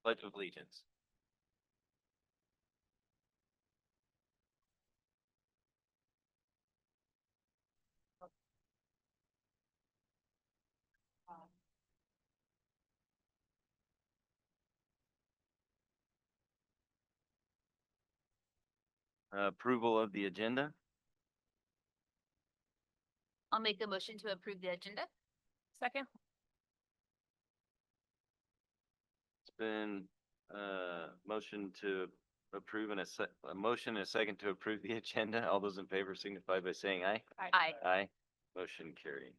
Pledge of Allegiance. Approval of the agenda. I'll make a motion to approve the agenda. Second. It's been motion to approve and a motion and a second to approve the agenda. All those in favor signify by saying aye. Aye. Aye. Motion carries.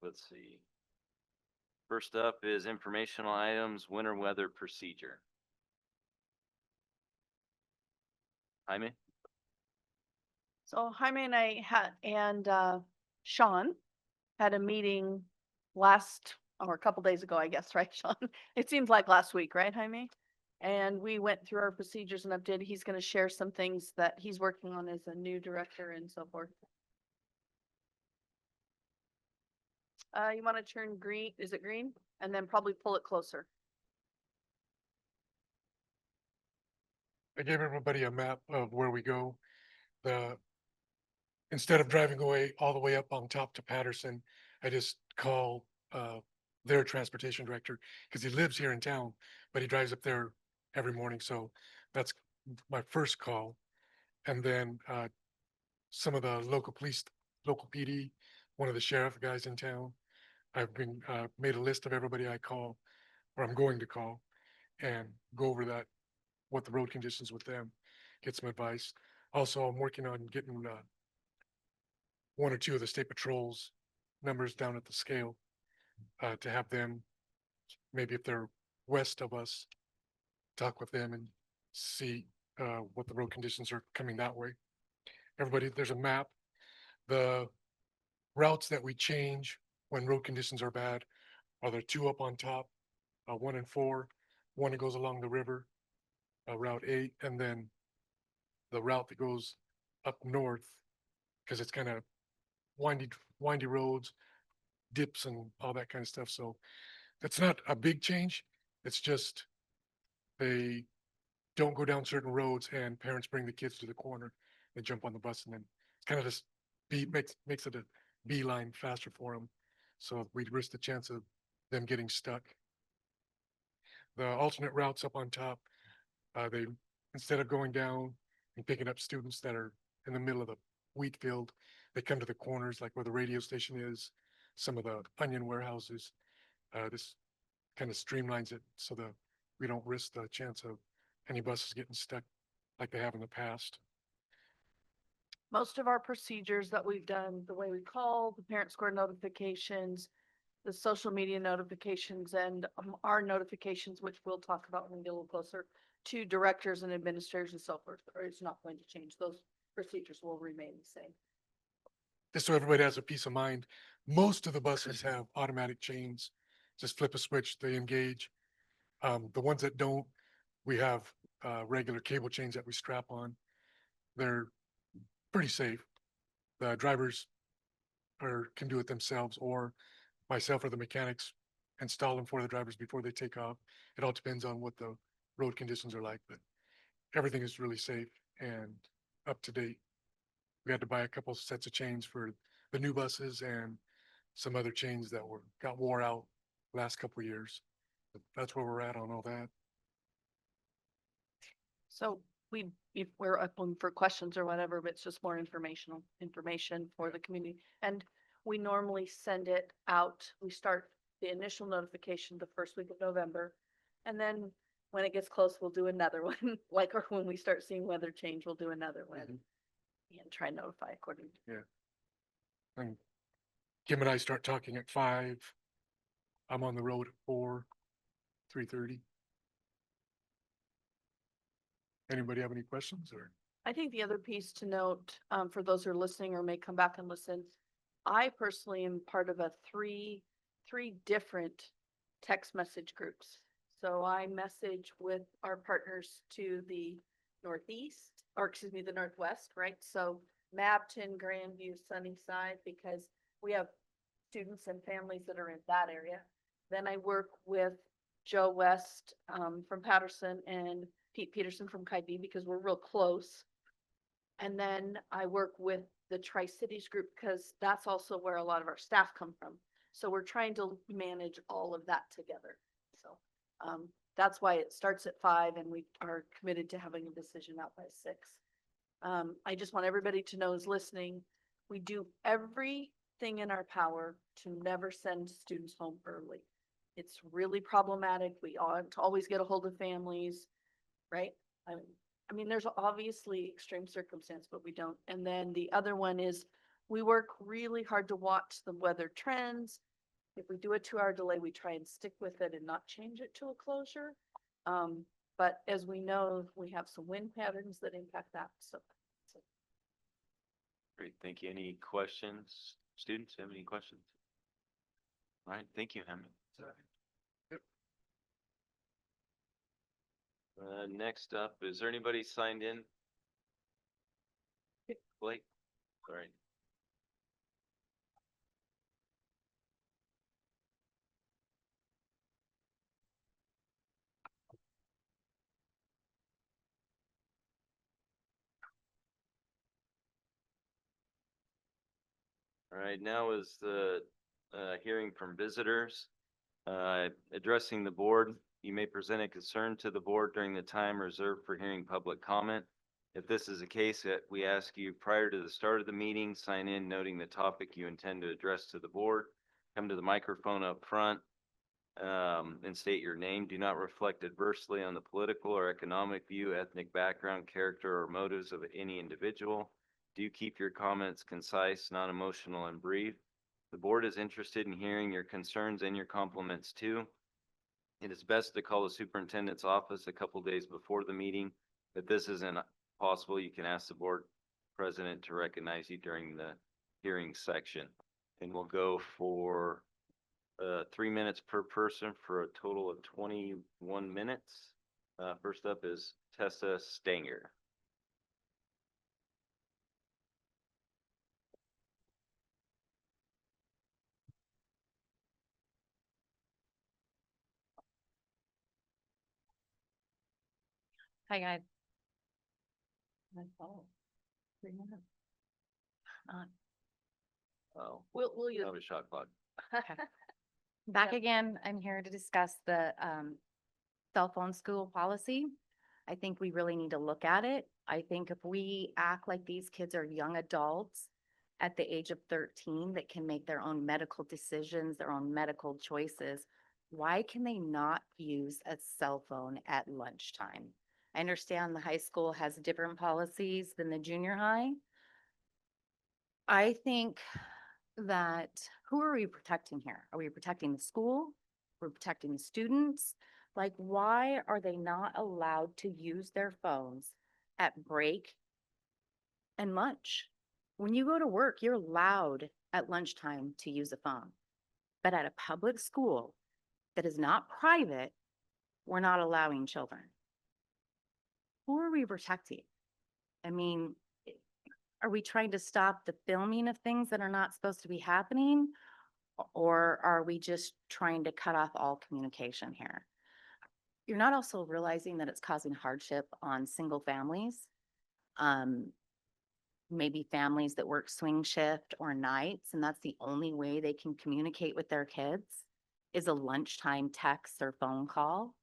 Let's see. First up is informational items, winter weather procedure. Jaime? So Jaime and I Sean had a meeting or a couple days ago, I guess, right, Sean? It seems like last week, right, Jaime? And we went through our procedures and updated. He's going to share some things that he's working on as a new director and so forth. You want to turn green? Is it green? And then probably pull it closer. I gave everybody a map of where we go. Instead of driving away all the way up on top to Patterson, I just call their transportation director because he lives here in town, but he drives up there every morning. So that's my first call. And then some of the local police, local PD, one of the sheriff guys in town. I've been made a list of everybody I call or I'm going to call and go over what the road conditions with them, get some advice. Also, I'm working on getting one or two of the state patrols numbers down at the scale to have them, maybe if they're west of us, talk with them and see what the road conditions are coming that way. Everybody, there's a map. The routes that we change when road conditions are bad are there two up on top, 1 and 4, one that goes along the river, Route 8, and then the route that goes up north because it's kind of windy roads, dips and all that kind of stuff. So that's not a big change. It's just they don't go down certain roads and parents bring the kids to the corner. They jump on the bus and then it's kind of just makes it a beeline faster for them. So we risk the chance of them getting stuck. The alternate routes up on top, they instead of going down and picking up students that are in the middle of the wheat field, they come to the corners like where the radio station is, some of the onion warehouses. This kind of streamlines it so that we don't risk the chance of any buses getting stuck like they have in the past. Most of our procedures that we've done, the way we call, the parent square notifications, the social media notifications, and our notifications, which we'll talk about when we get a little closer, to directors and administrators and so forth, or it's not going to change. Those procedures will remain the same. Just so everybody has a peace of mind, most of the buses have automatic chains. Just flip a switch, they engage. The ones that don't, we have regular cable chains that we strap on. They're pretty safe. The drivers can do it themselves, or myself or the mechanics install them for the drivers before they take off. It all depends on what the road conditions are like, but everything is really safe and up to date. We had to buy a couple sets of chains for the new buses and some other chains that got wore out last couple of years. But that's where we're at on all that. So if we're open for questions or whatever, but it's just more information for the community. And we normally send it out. We start the initial notification the first week of November. And then when it gets close, we'll do another one. Like, or when we start seeing weather change, we'll do another one. And try and notify accordingly. Yeah. And Kim and I start talking at 5. I'm on the road at 4, 3:30. Anybody have any questions or? I think the other piece to note, for those who are listening or may come back and listen, I personally am part of three different text message groups. So I message with our partners to the northeast, or excuse me, the northwest, right? So Mabton, Grandview, Sunnyside, because we have students and families that are in that area. Then I work with Joe West, from Patterson and Pete Peterson from Kybe because we're real close. And then I work with the Tri-Cities group because that's also where a lot of our staff come from. So we're trying to manage all of that together. So, that's why it starts at 5 and we are committed to having a decision out by 6. I just want everybody to know who's listening, we do everything in our power to never send students home early. It's really problematic. We ought to always get a hold of families, right? I mean, there's obviously extreme circumstance, but we don't. And then the other one is we work really hard to watch the weather trends. If we do a 2-hour delay, we try and stick with it and not change it to a closure. But as we know, we have some wind patterns that impact that. So Great, thank you. Any questions? Students, have any questions? All right, thank you, Hammond. Next up, is there anybody signed in? Blake, sorry. All right, now is the hearing from visitors. Addressing the board, you may present a concern to the board during the time reserved for hearing public comment. If this is the case, we ask you prior to the start of the meeting, sign in noting the topic you intend to address to the board. Come to the microphone up front and state your name. Do not reflect adversely on the political or economic view, ethnic background, character, or motives of any individual. Do keep your comments concise, non-emotional, and brief. The board is interested in hearing your concerns and your compliments too. It is best to call the superintendent's office a couple days before the meeting. If this isn't possible, you can ask the board president to recognize you during the hearing section. And we'll go for 3 minutes per person for a total of 21 minutes. First up is Tessa Stanger. Hi, guys. Oh, 3 minutes. Oh, we'll use. have a shot clock. Back again, I'm here to discuss the cell phone school policy. I think we really need to look at it. I think if we act like these kids are young adults at the age of 13 that can make their own medical decisions, their own medical choices, why can they not use a cell phone at lunchtime? I understand the high school has different policies than the junior high. I think that who are we protecting here? Are we protecting the school? We're protecting the students? Like, why are they not allowed to use their phones at break and lunch? When you go to work, you're allowed at lunchtime to use a phone. But at a public school that is not private, we're not allowing children. Who are we protecting? I mean, are we trying to stop the filming of things that are not supposed to be happening? Or are we just trying to cut off all communication here? You're not also realizing that it's causing hardship on single families. Maybe families that work swing shift or nights, and that's the only way they can communicate with their kids is a lunchtime text or phone call.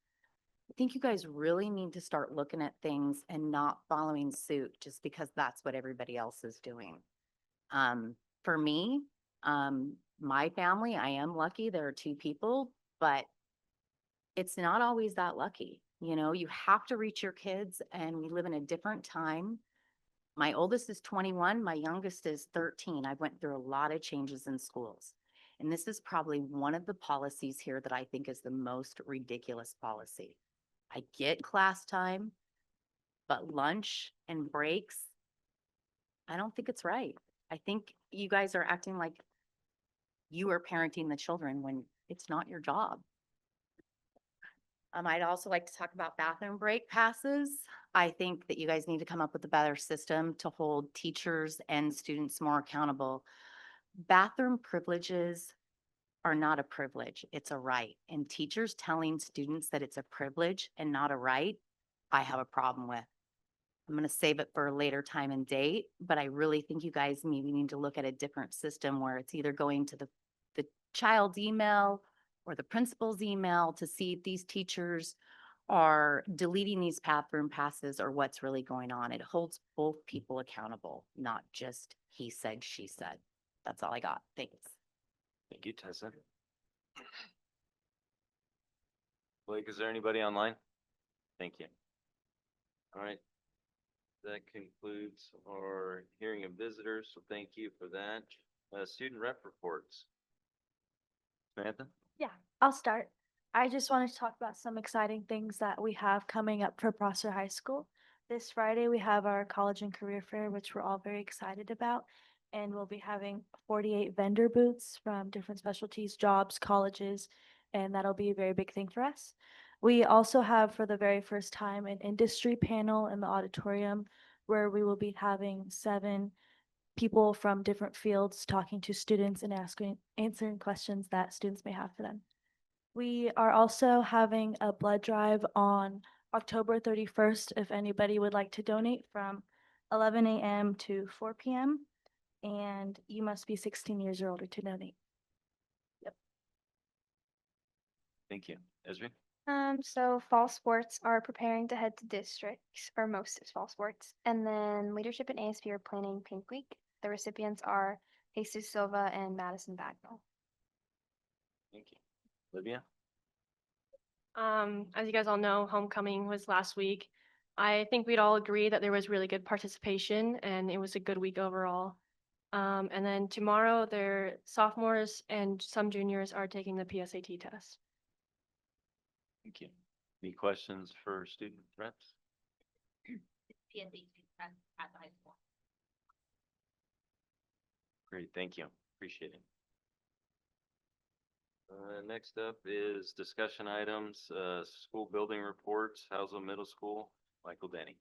I think you guys really need to start looking at things and not following suit just because that's what everybody else is doing. For me, my family, I am lucky. There are 2 people, but it's not always that lucky. You know, you have to reach your kids, and we live in a different time. My oldest is 21. My youngest is 13. I went through a lot of changes in schools. And this is probably one of the policies here that I think is the most ridiculous policy. I get class time, but lunch and breaks, I don't think it's right. I think you guys are acting like you are parenting the children when it's not your job. I'd also like to talk about bathroom break passes. I think that you guys need to come up with a better system to hold teachers and students more accountable. Bathroom privileges are not a privilege, it's a right. And teachers telling students that it's a privilege and not a right, I have a problem with. I'm gonna save it for a later time and date, but I really think you guys maybe need to look at a different system where it's either going to the child's email or the principal's email to see if these teachers are deleting these bathroom passes or what's really going on. It holds both people accountable, not just he said, she said. That's all I got. Thanks. Thank you, Tessa. Blake, is there anybody online? Thank you. All right. That concludes our hearing of visitors, so thank you for that. Student rep reports. Samantha? Yeah, I'll start. I just wanted to talk about some exciting things that we have coming up for Prosser High School. This Friday, we have our college and career fair, which we're all very excited about. And we'll be having 48 vendor booths from different specialties, jobs, colleges, and that'll be a very big thing for us. We also have, for the very first time, an industry panel in the auditorium where we will be having 7 people from different fields talking to students and answering questions that students may have for them. We are also having a blood drive on October 31st, if anybody would like to donate, from 11 a.m. to 4 p.m. And you must be 16 years or older to donate. Thank you. Esri? So fall sports are preparing to head to districts, or most is fall sports. And then leadership and ASP are planning Pink Week. The recipients are Jesus Silva and Madison Bagnall. Thank you. Olivia? As you guys all know, homecoming was last week. I think we'd all agree that there was really good participation and it was a good week overall. And then tomorrow, their sophomores and some juniors are taking the PSAT test. Thank you. Any questions for student reps? PSAT at the high school. Great, thank you. Appreciate it. Next up is discussion items, school building reports, Housel Middle School, Michael Denny.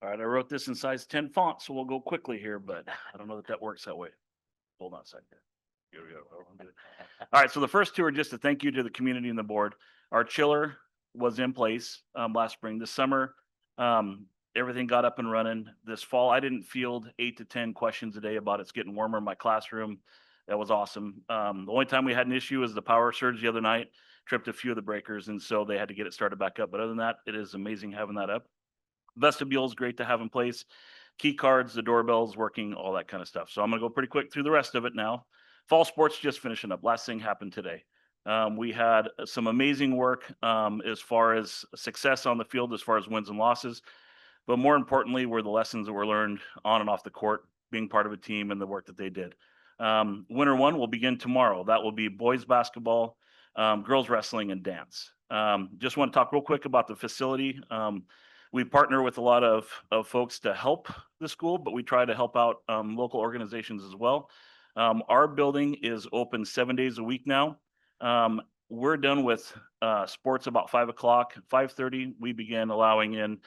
All right, I wrote this in size 10 font, so we'll go quickly here, but I don't know that that works that way. Hold on a second. Here we go. All right, so the first two are just a thank you to the community and the board. Our chiller was in place last spring. This summer, everything got up and running. This fall, I didn't field 8 to 10 questions a day about it's getting warmer in my classroom. That was awesome. The only time we had an issue was the power surge the other night, tripped a few of the breakers, and so they had to get it started back up. But other than that, it is amazing having that up. Vestibule is great to have in place. Key cards, the doorbells working, all that kind of stuff. So I'm gonna go pretty quick through the rest of it now. Fall sports just finishing up. Last thing happened today. We had some amazing work as far as success on the field, as far as wins and losses. But more importantly, were the lessons that were learned on and off the court, being part of a team and the work that they did. Winter one will begin tomorrow. That will be boys basketball, girls wrestling, and dance. Just want to talk real quick about the facility. We partner with a lot of folks to help the school, but we try to help out local organizations as well. Our building is open 7 days a week now. We're done with sports about 5 o'clock. 5:30, we begin allowing in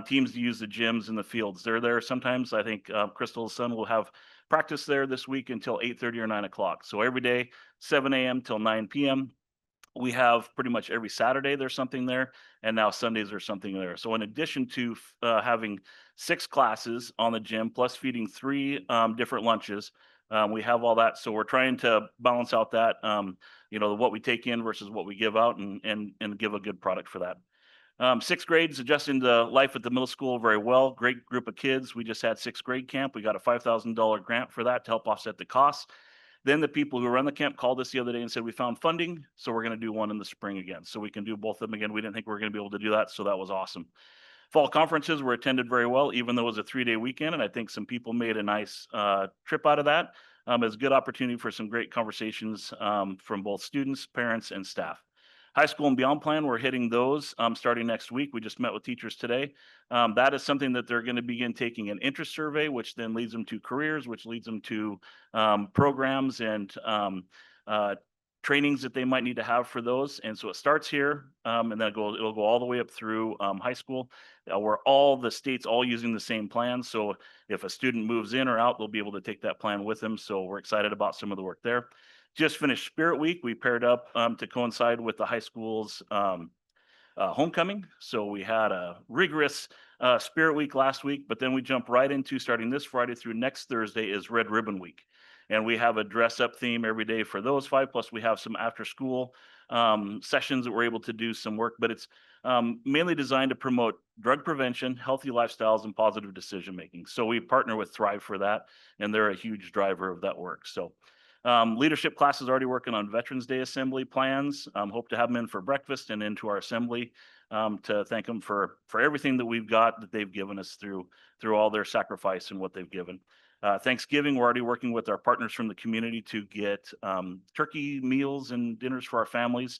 teams to use the gyms and the fields. They're there sometimes. I think Crystal's son will have practice there this week until 8:30 or 9 o'clock. So every day, 7 a.m. till 9 p.m. We have pretty much every Saturday there's something there, and now Sundays there's something there. So in addition to having 6 classes on the gym, plus feeding 3 different lunches, we have all that. So we're trying to balance out that, what we take in versus what we give out and give a good product for that. 6th grade's adjusting to life at the middle school very well. Great group of kids. We just had 6th grade camp. We got a $5,000 grant for that to help offset the costs. Then the people who run the camp called us the other day and said, we found funding, so we're going to do one in the spring again. So we can do both of them again. We didn't think we were going to be able to do that, so that was awesome. Fall conferences were attended very well, even though it was a 3-day weekend, and I think some people made a nice trip out of that. It was a good opportunity for some great conversations from both students, parents, and staff. High school and beyond plan, we're hitting those starting next week. We just met with teachers today. That is something that they're going to begin taking an interest survey, which then leads them to careers, which leads them to programs and trainings that they might need to have for those. And so it starts here, and then it'll go all the way up through high school. Where all the states all using the same plan. So if a student moves in or out, they'll be able to take that plan with them. So we're excited about some of the work there. Just finished Spirit Week. We paired up to coincide with the high school's homecoming. So we had a rigorous Spirit Week last week, but then we jump right into, starting this Friday through next Thursday, is Red Ribbon Week. And we have a dress up theme every day for those 5. Plus we have some after school sessions that we're able to do some work, but it's mainly designed to promote drug prevention, healthy lifestyles, and positive decision making. So we partner with Thrive for that, and they're a huge driver of that work. So leadership class is already working on Veterans Day assembly plans. Hope to have them in for breakfast and into our assembly to thank them for everything that we've got that they've given us through all their sacrifice and what they've given. Thanksgiving, we're already working with our partners from the community to get turkey meals and dinners for our families.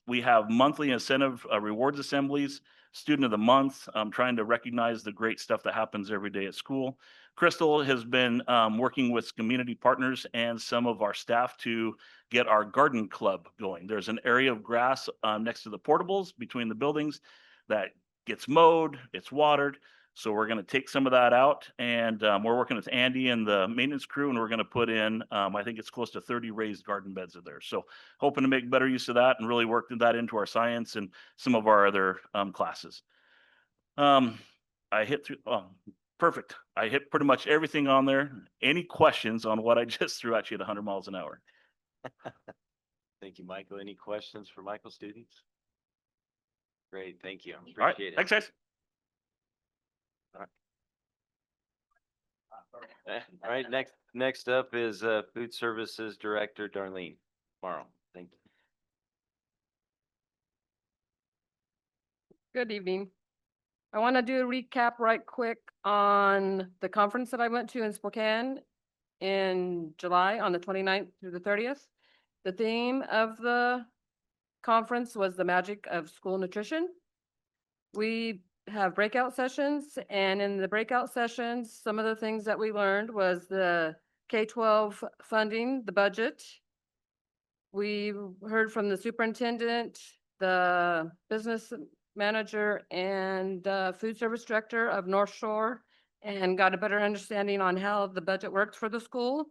We have monthly incentive rewards assemblies, student of the month, trying to recognize the great stuff that happens every day at school. Crystal has been working with community partners and some of our staff to get our garden club going. There's an area of grass next to the portables between the buildings that gets mowed, it's watered. So we're going to take some of that out, and we're working with Andy and the maintenance crew, and we're going to put in, I think it's close to 30 raised garden beds of there. So hoping to make better use of that and really work that into our science and some of our other classes. I hit through, perfect. I hit pretty much everything on there. Any questions on what I just threw at you at 100 miles an hour? Thank you, Michael. Any questions for Michael, students? Great, thank you. All right, Appreciate it. thanks, guys. All right, next up is Food Services Director Darlene Morrow. Thank you. Good evening. I want to do a recap right quick on the conference that I went to in Spokane in July on the 29th through the 30th. The theme of the conference was the magic of school nutrition. We have breakout sessions, and in the breakout sessions, some of the things that we learned was the K-12 funding, the budget. We heard from the superintendent, the business manager, and food service director of North Shore, and got a better understanding on how the budget works for the school.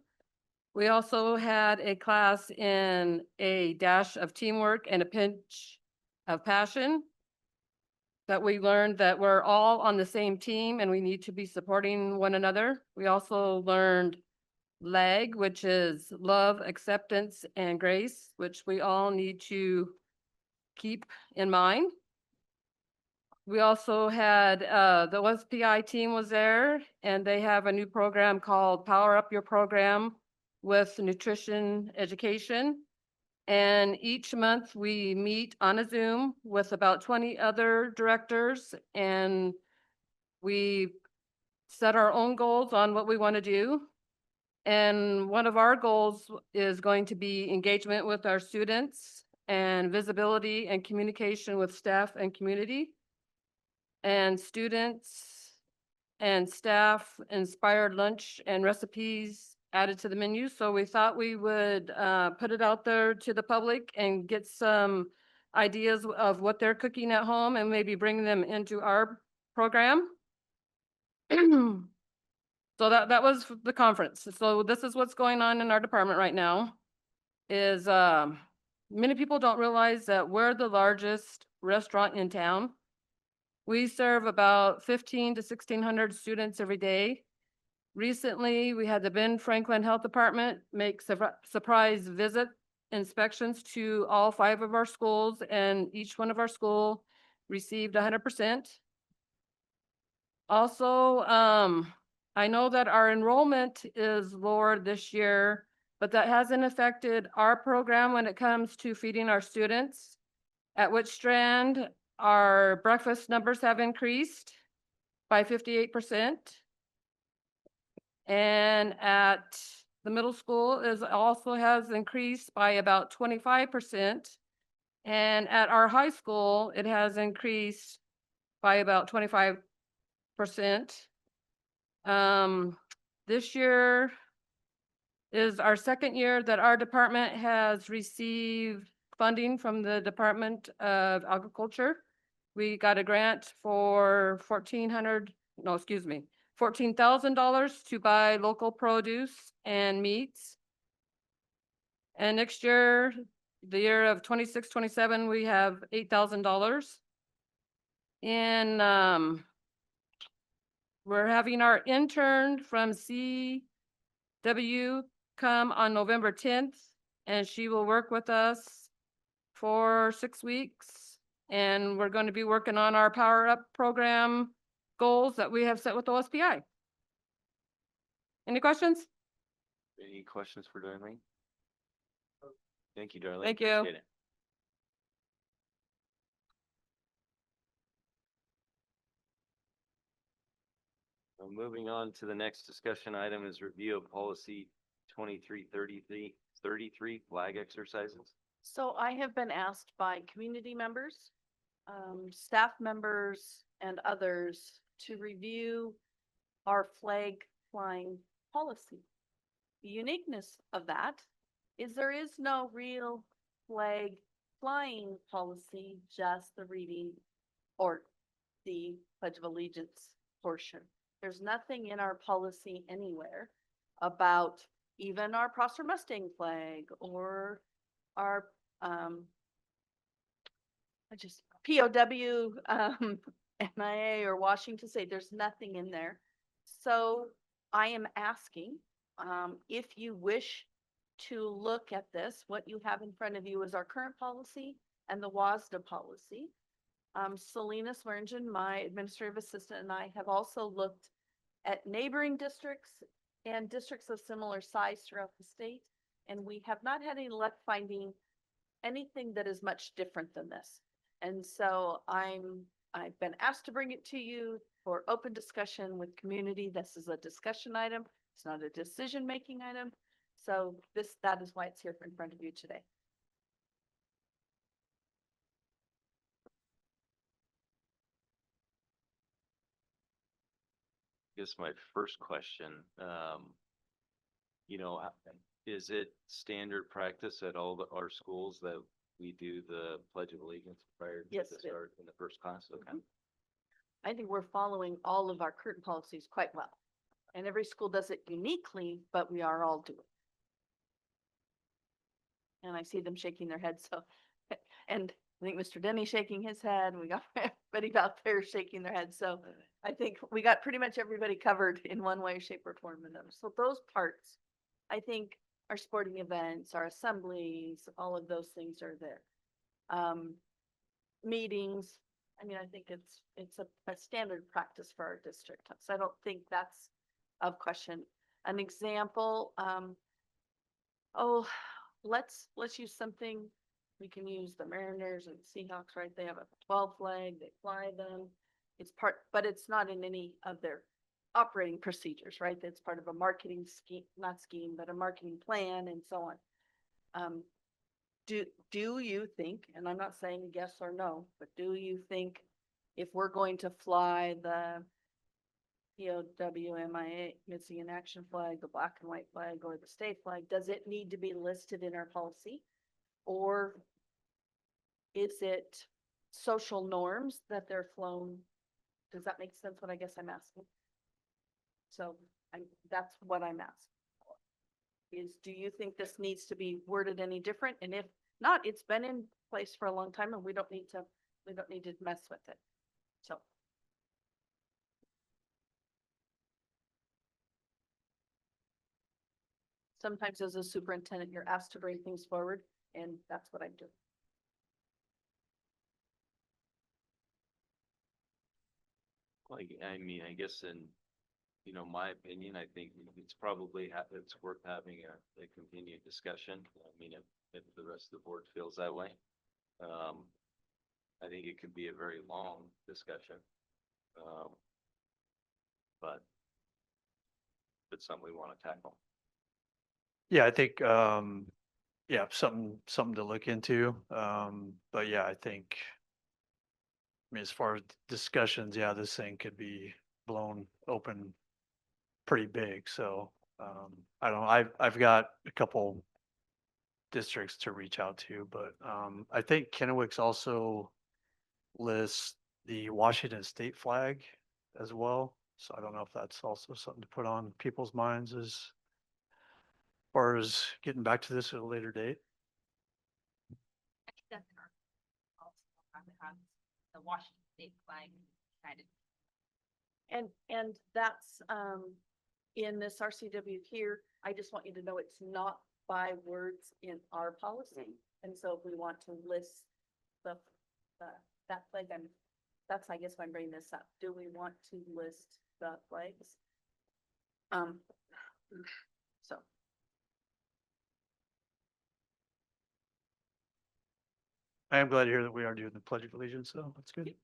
We also had a class in a dash of teamwork and a pinch of passion, that we learned that we're all on the same team and we need to be supporting one another. We also learned LAG, which is love, acceptance, and grace, which we all need to keep in mind. We also had the OSPI team was there, and they have a new program called Power Up Your Program with nutrition education. And each month we meet on a Zoom with about 20 other directors, and we set our own goals on what we want to do. And one of our goals is going to be engagement with our students and visibility and communication with staff and community. And students and staff inspired lunch and recipes added to the menu. So we thought we would put it out there to the public and get some ideas of what they're cooking at home and maybe bring them into our program. So that was the conference. So this is what's going on in our department right now is many people don't realize that we're the largest restaurant in town. We serve about 15 to 1,600 students every day. Recently, we had the Ben Franklin Health Department make surprise visit inspections to all 5 of our schools, and each one of our school received 100%. Also, I know that our enrollment is lower this year, but that hasn't affected our program when it comes to feeding our students. At Witch Strand, our breakfast numbers have increased by 58%. And at the middle school also has increased by about 25%. And at our high school, it has increased by about 25%. This year, is our second year that our department has received funding from the Department of Agriculture. We got a grant for $14,000 to buy local produce and meats. And next year, the year of 26-27, we have $8,000. And we're having our intern from CW come on November 10th, and she will work with us for 6 weeks. And we're going to be working on our Power Up program goals that we have set with OSPI. Any questions? Any questions for Darlene? Thank you, Darlene. Thank you. Appreciate it. Well, moving on to the next discussion item is review of policy 2333 flag exercises. So I have been asked by community members, staff members and others to review our flag flying policy. The uniqueness of that is there is no real flag flying policy, just the reading or the Pledge of Allegiance portion. There's nothing in our policy anywhere about even our Prosser Mustang flag or our POW MIA or Washington State. There's nothing in there. So I am asking if you wish to look at this, what you have in front of you is our current policy and the WASDA policy. Selena Swearingen, my administrative assistant, and I have also looked at neighboring districts and districts of similar size throughout the state. And we have not had any luck finding anything that is much different than this. And so I've been asked to bring it to you for open discussion with community. This is a discussion item. It's not a decision-making item. So that is why it's here in front of you today. Guess my first question, is it standard practice at all our schools that we do the Pledge of Allegiance prior to Yes, the it is. start in the first class? Okay. I think we're following all of our current policies quite well. And every school does it uniquely, but we are all doing it. And I see them shaking their heads, so, and I think Mr. Denny shaking his head, and we got everybody out there shaking their heads, so I think we got pretty much everybody covered in one way, shape, or form in them. So those parts, I think our sporting events, our assemblies, all of those things are there. Meetings, I mean, I think it's a standard practice for our district, so I don't think that's of question. An example, let's use something. We can use the Mariners and Seahawks, right? They have a 12 flag, they fly them. But it's not in any of their operating procedures, right? That's part of a marketing scheme, but a marketing plan and so on. Do you think, and I'm not saying yes or no, but do you think if we're going to fly the POWMIA Missing in Action flag, the black and white flag, or the state flag, does it need to be listed in our policy? Or is it social norms that they're flown? Does that make sense what I guess I'm asking? So that's what I'm asking. Do you think this needs to be worded any different? And if not, it's been in place for a long time and we don't need to mess with it. So. Sometimes as a superintendent, you're asked to bring things forward, and that's what I do. Well, I mean, I guess in, my opinion, I think it's probably, it's worth having a continued discussion. I mean, if the rest of the board feels that way. I think it could be a very long discussion. But it's something we want to tackle. Yeah, I think, yeah, something to look into. But yeah, I think, I mean, as far as discussions, yeah, this thing could be blown open pretty big. So I don't know, I've got a couple districts to reach out to, but, I think Kennewick's also lists the Washington state flag as well. So I don't know if that's also something to put on people's minds as far as getting back to this at a later date. I think that's in our policy, to have the Washington State flag united. And that's, in this RCW here, I just want you to know it's not by words in our policy. And so if we want to list that flag, that's, I guess, why I'm bringing this up. Do we want to list the flags? So. I am glad to hear that we are doing the Pledge of Allegiance, so that's good.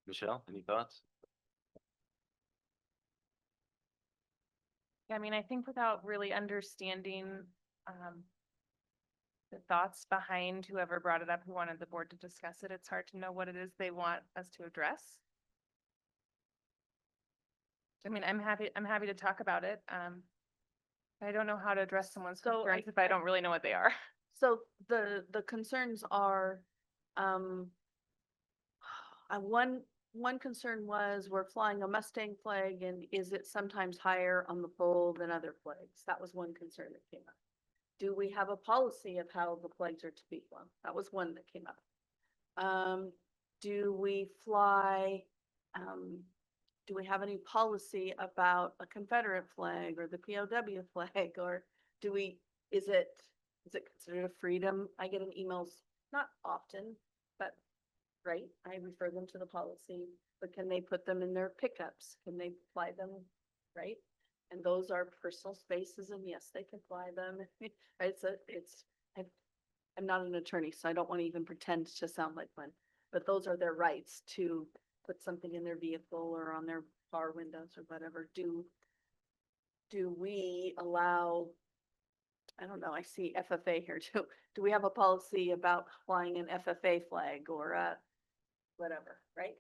Michelle, any thoughts? I mean, I think without really understanding, the thoughts behind whoever brought it up, who wanted the board to discuss it, it's hard to know what it is they want us to address. I mean, I'm happy to talk about it. I don't know how to address someone's So concerns if I don't really know what they are. So the concerns are, one concern was we're flying a Mustang flag and is it sometimes higher on the pole than other flags? That was one concern that came up. Do we have a policy of how the flags are to be flown? That was one that came up. Do we fly, do we have any policy about a Confederate flag or the POW flag, or do we, is it considered a freedom? I get an emails, not often, but, right, I refer them to the policy, but can they put them in their pickups? Can they fly them, right? And those are personal spaces, and yes, they can fly them. I'm not an attorney, so I don't want to even pretend to sound like one, but those are their rights to put something in their vehicle or on their car windows or whatever. Do we allow, I don't know, I see FFA here too. Do we have a policy about flying an FFA flag or whatever, right?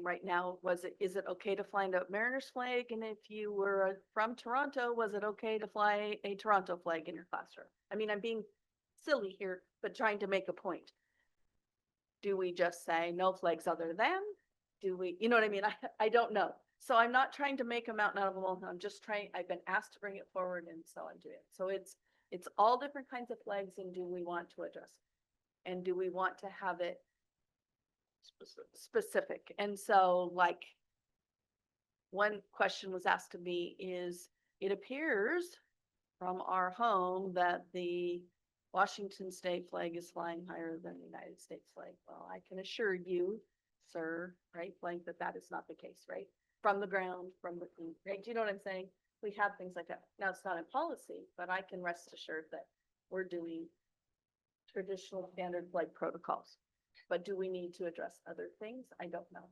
Right now, is it okay to fly a Mariners flag? And if you were from Toronto, was it okay to fly a Toronto flag in your classroom? I mean, I'm being silly here, but trying to make a point. Do we just say no flags other than? Do we, you know what I mean? I don't know. So I'm not trying to make a mountain out of a molehill. I'm just trying, I've been asked to bring it forward, and so I'm doing it. So it's all different kinds of flags, and do we want to address it? And do we want to have it specific? And so, like, one question was asked to me is, it appears from our home that the Washington state flag is flying higher than the United States flag. Well, I can assure you, sir, right, Blank, that is not the case, right? From the ground, right? Do you know what I'm saying? We have things like that. Now, it's not in policy, but I can rest assured that we're doing traditional standard flag protocols. But do we need to address other things? I don't know.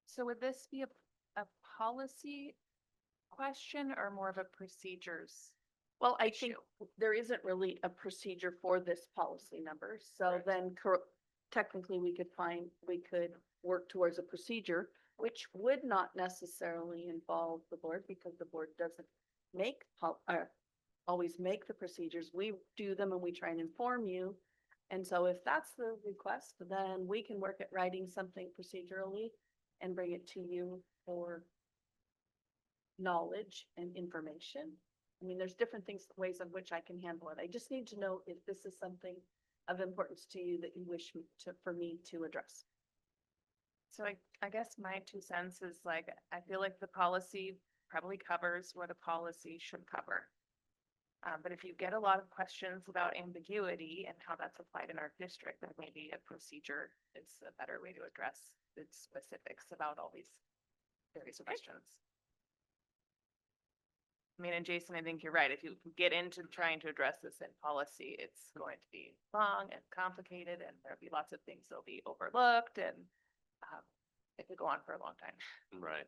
So would this be a policy question or more of a procedures? Well, I think there isn't really a procedure for this policy number. So Right. then technically we could work towards a procedure, which would not necessarily involve the board because the board doesn't always make the procedures. We do them and we try and inform you. And so if that's the request, then we can work at writing something procedurally and bring it to you for knowledge and information. I mean, there's different ways in which I can handle it. I just need to know if this is something of importance to you that you wish for me to address. So I guess my 2 cents is like, I feel like the policy probably covers what a policy should cover. But if you get a lot of questions about ambiguity and how that's applied in our district, then maybe a procedure is a better way to address the specifics about all these various questions. I mean, and Jason, I think you're right. If you get into trying to address this in policy, it's going to be long and complicated, and there'll be lots of things that'll be overlooked, and it could go on for a long time. Right.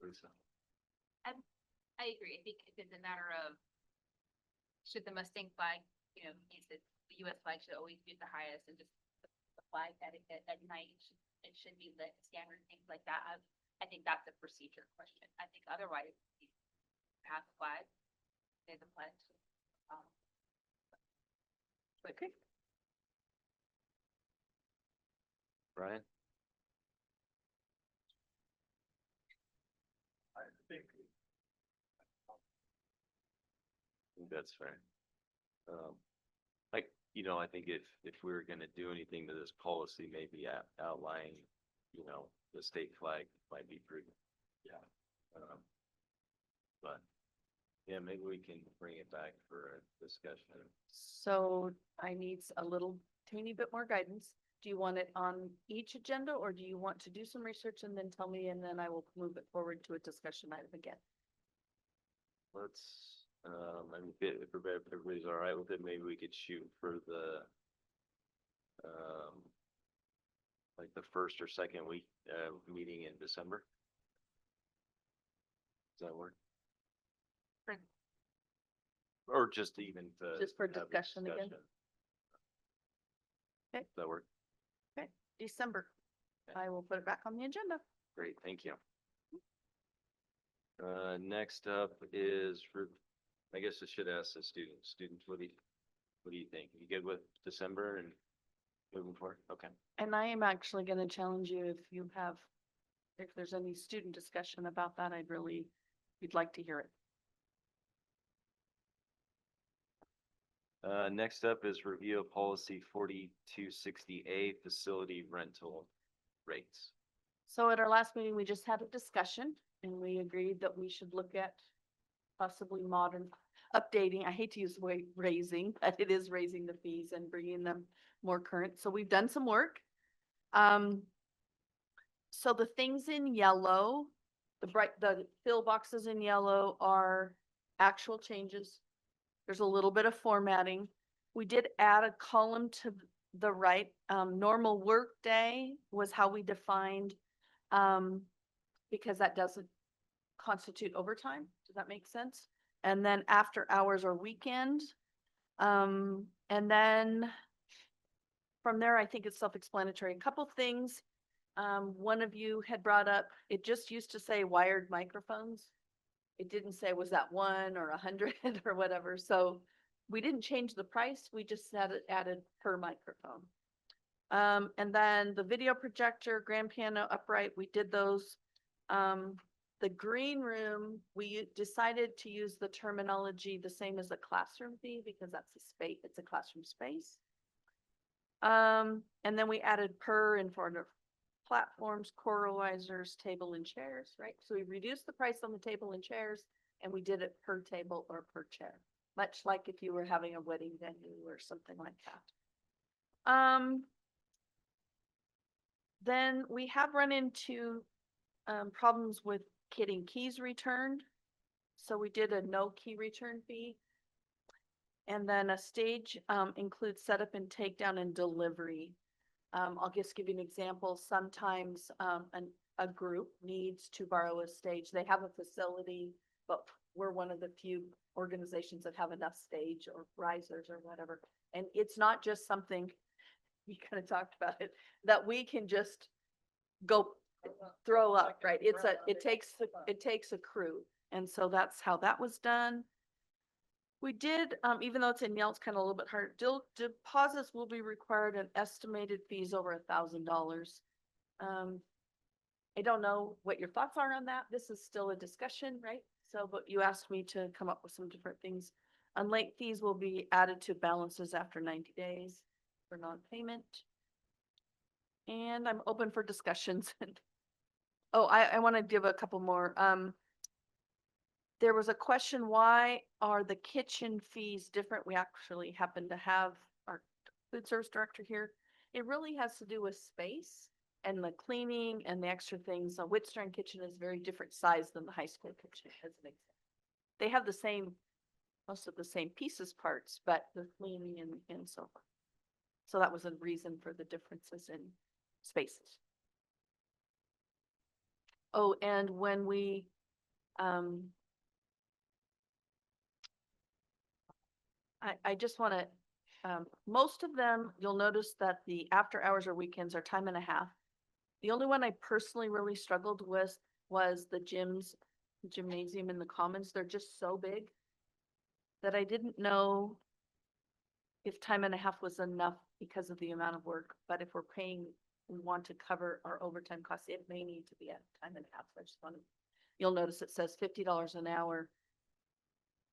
Lisa. I agree. I think if it's a matter of, should the Mustang flag, means that the US flag should always be the highest, and just the flag at night, it should be lit, standard things like that. I think that's a procedure question. I think otherwise, you have the flag, say the pledge. um, Okay. Brian? I think That's fair. I think if we were gonna do anything to this policy, maybe outline, the state flag might be prudent. Yeah. But, yeah, maybe we can bring it back for a discussion. So I need a little teeny bit more guidance. Do you want it on each agenda or do you want to do some research and then tell me and then I will move it forward to a discussion item again? Let's, if everybody's all right with it, maybe we could shoot for like the first or second week, meeting in December. Does that work? Sure. Or just even to. Just for have a discussion again? discussion. Okay. Does that work? December. Okay. I will put it back on the agenda. Great, thank you. Next up is I guess I should ask the students. Students, what do you think? You good with December and moving forward? Okay. And I am actually gonna challenge you if there's any student discussion about that, we'd like to hear it. Next up is review of policy 4260A, facility rental rates. So at our last meeting, we just had a discussion and we agreed that we should look at possibly updating, I hate to use the word raising, but it is raising the fees and bringing them more current. So we've done some work. So the things in yellow, the fill boxes in yellow are actual changes. There's a little bit of formatting. We did add a column to the right. Normal work day was how we defined, because that doesn't constitute overtime. Does that make sense? And then after hours or weekend. And then from there, I think it's self-explanatory. A couple things. One of you had brought up, it just used to say wired microphones. It didn't say was that 1 or 100 or whatever. So we didn't change the price. We just added per microphone. And then the video projector, grand piano, upright, we did those. The green room, we decided to use the terminology the same as a classroom fee because that's a space, it's a classroom space. And then we added per in front of platforms, coralizers, table and chairs, right? So we reduced the price on the table and chairs and we did it per table or per chair, much like if you were having a wedding venue or something like that. Then we have run into problems with getting keys returned. So we did a no key return fee. And then a stage includes setup and takedown and delivery. I'll just give you an example. Sometimes a group needs to borrow a stage. They have a facility, but we're one of the few organizations that have enough stage or risers or whatever. And it's not just something, we kind of talked about it, that we can just go throw up, right? It takes a crew. And so that's how that was done. We did, even though it's in yellow, it's kind of a little bit hard. Deposits will be required and estimated fees over $1,000. I don't know what your thoughts are on that. This is still a discussion, right? So, but you asked me to come up with some different things. And late fees will be added to balances after 90 days for non-payment. And I'm open for discussions. Oh, I want to give a couple more. There was a question, why are the kitchen fees different? We actually happen to have our food service director here. It really has to do with space and the cleaning and the extra things. A Whitstern kitchen is very different size than the high school kitchen, as an example. They have most of the same pieces parts, but the cleaning and so forth. So that was a reason for the differences in spaces. Oh, and when we, I just want to, Most of them, you'll notice that the after hours or weekends are time and a half. The only one I personally really struggled with was the gymnasium in the commons. They're just so big that I didn't know if time and a half was enough because of the amount of work, but if we're paying, we want to cover our overtime costs, it may need to be at time and a half. So I just wanted, you'll notice it says $50 an hour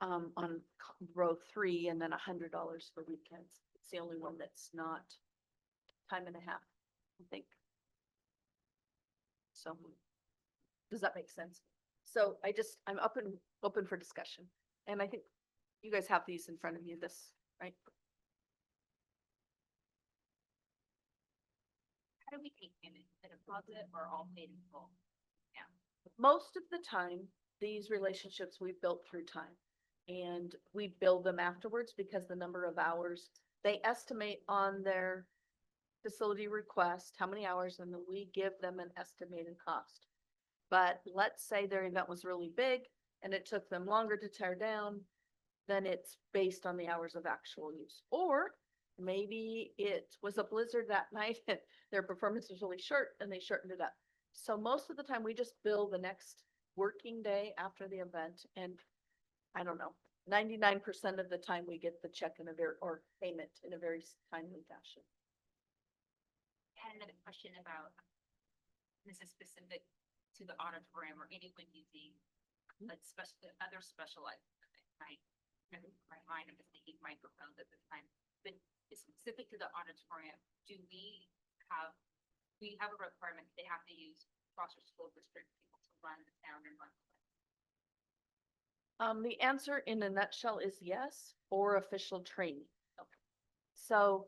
on row 3 and then $100 for weekends. It's the only one that's not time and a half, I think. So, does that make sense? So I'm open for discussion. And I think you guys have these in front of you, this, right? How do we take payment? The deposit or all paid in full? Most of the time, these relationships we've built through time. And we bill them afterwards because the number of hours, they estimate on their facility request, how many hours, and then we give them an estimated cost. But let's say their event was really big and it took them longer to tear down, then it's based on the hours of actual use. Or maybe it was a blizzard that night and their performance was really short and they shortened it up. So most of the time we just bill the next working day after the event, and I don't know, 99% of the time we get the check or payment in a very timely fashion. I had another question about, this is specific to the auditorium or anyone using, like, other specialized equipment, right? My mind, I'm just thinking microphones at this time, but it's specific to the auditorium. Do we have a requirement, they have to use Foster School District people to run the sound and run? The answer in a nutshell is yes, or official training. So,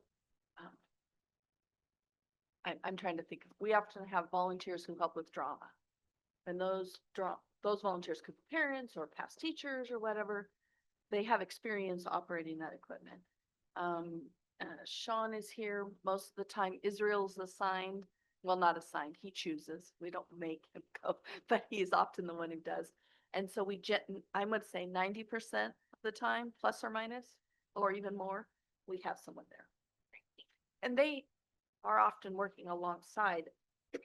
I'm trying to think, we often have volunteers who help with drama. And those volunteers could be parents or past teachers or whatever. They have experience operating that equipment. Sean is here most of the time. Israel's assigned, well, not assigned, he chooses. We don't make him go, but he's often the one who does. And so I would say 90% of the time, plus or minus, or even more, we have someone there. And they are often working alongside the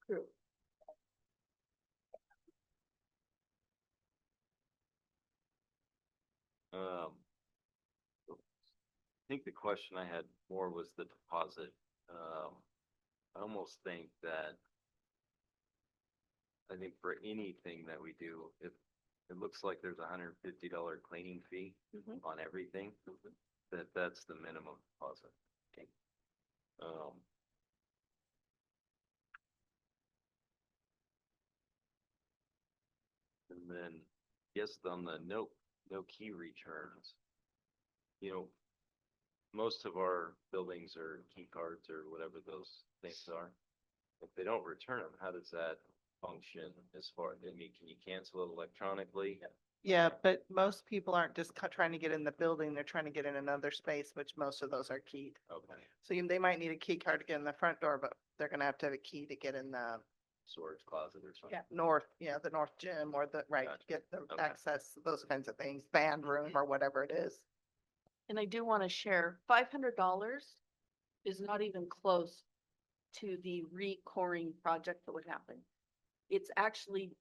crew. I think the question I had more was the deposit. I almost think that I think for anything that we do, if it looks like there's $150 cleaning fee on everything, that's the minimum deposit. Okay. And then, yes, on the no key returns, most of our buildings are key cards or whatever those things are. If they don't return them, how does that function as far, I mean, can you cancel it electronically? Yeah, but most people aren't just trying to get in the building, they're trying to get in another space, which most of those are keyed. Okay, So they might need a key card to get in the front door, but they're gonna have to have a key to get in the storage closet or something. the north gym or Gotcha. get the Okay. access, those kinds of things, band room or whatever it is. And I do want to share, $500 is not even close to the re-coring project that would happen. It's actually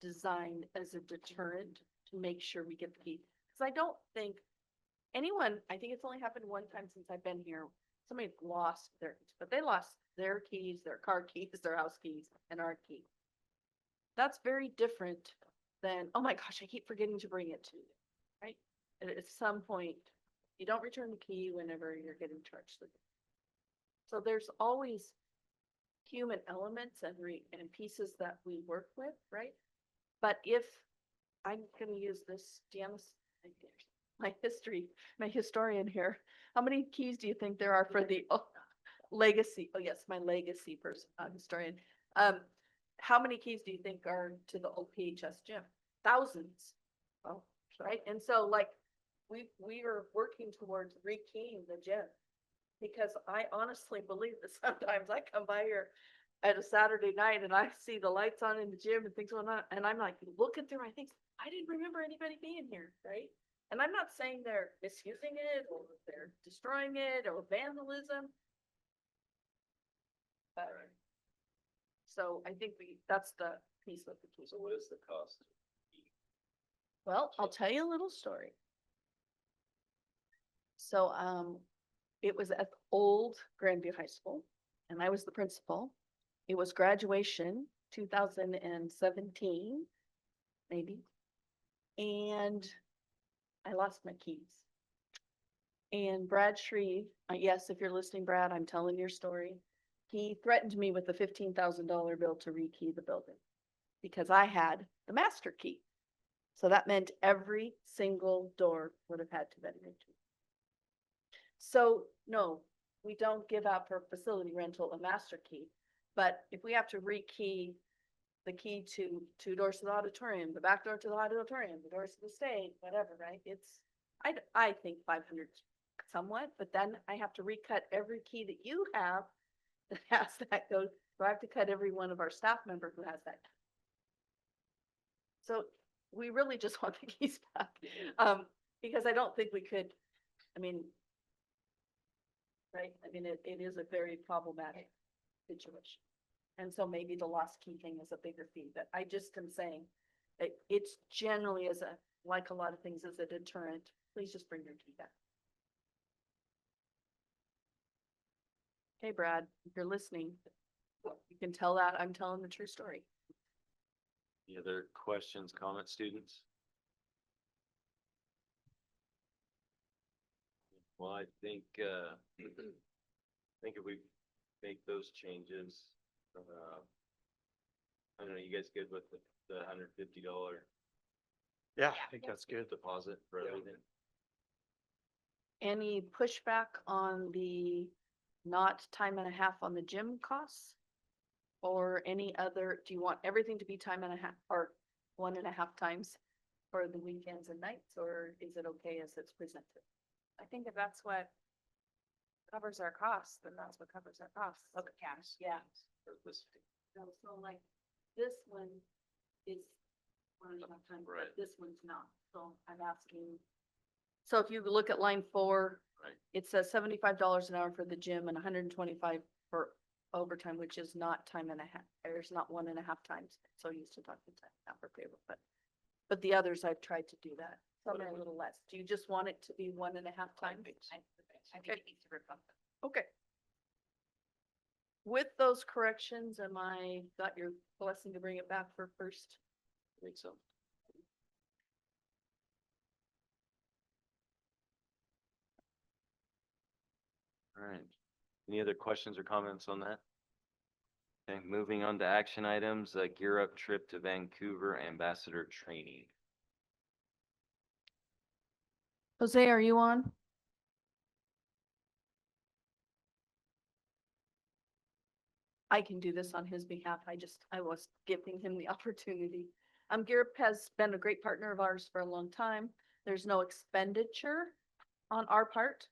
designed as a deterrent to make sure we get the key. Because I don't think I think it's only happened one time since I've been here. Somebody lost but they lost their keys, their car keys, their house keys, and our key. That's very different than, oh my gosh, I keep forgetting to bring it to you, right? At some point, you don't return the key whenever you're getting charged. So there's always human elements and pieces that we work with, right? But if I'm gonna use this, Janice, my historian here, how many keys do you think there are for the legacy? Oh yes, my legacy person, historian. How many keys do you think are to the old PHS gym? Thousands. Oh, right. And so we are working towards rekeying the gym, because I honestly believe that sometimes I come by here at a Saturday night and I see the lights on in the gym and things going on, and I'm like looking through my things. I didn't remember anybody being here, right? And I'm not saying they're misusing it or they're destroying it or vandalism. But, so I think that's the piece of the key. So what is the cost? Well, I'll tell you a little story. So, it was at the old Grandview High School and I was the principal. It was graduation, 2017, maybe. And I lost my keys. And Brad Shreve, yes, if you're listening, Brad, I'm telling your story. He threatened me with a $15,000 bill to rekey the building because I had the master key. So that meant every single door would have had to be rekeyed. So no, we don't give out for facility rental a master key. But if we have to rekey the key to two doors to the auditorium, the back door to the auditorium, the doors to the stage, whatever, right? I think 500 somewhat, but then I have to recut every key that you have that has that go. So I have to cut every one of our staff member who has that. So we really just want the keys back. Because I don't think we could, I mean, right? I mean, it is a very problematic situation. And so maybe the lost key thing is a bigger fee, but I just am saying that it's generally like a lot of things as a deterrent. Please just bring your key back. Okay, Brad, if you're listening, you can tell that I'm telling the true story. Any other questions, comments, students? Well, I think if we make those changes, I don't know, you guys good with the $150 Yeah, I think that's good. deposit for everything? Any pushback on the not time and a half on the gym costs? Or any other, do you want everything to be time and a half or 1.5 times for the weekends and nights, or is it okay as it's presented? I think if that's what covers our costs, then that's what covers our costs. Okay, cash, yeah. Or this- So like, this one is 1.5 times, Right. but this one's not, so I'm asking. So if you look at line 4. Right. It says $75 an hour for the gym and 125 for overtime, which is not time and a half, there's not 1.5 times. So used to talking time, not for payroll, but the others I've tried to do that. Some are a little less. Do you just want it to be 1.5 times? I think it needs to reflect that. Okay. With those corrections, am I got your blessing to bring it back for first? I think so. All right. Any other questions or comments on that? Okay, moving on to action items, Gear Up trip to Vancouver ambassador training. Jose, are you on? I can do this on his behalf. I was giving him the opportunity. Gear Up has been a great partner of ours for a long time. There's no expenditure on our part.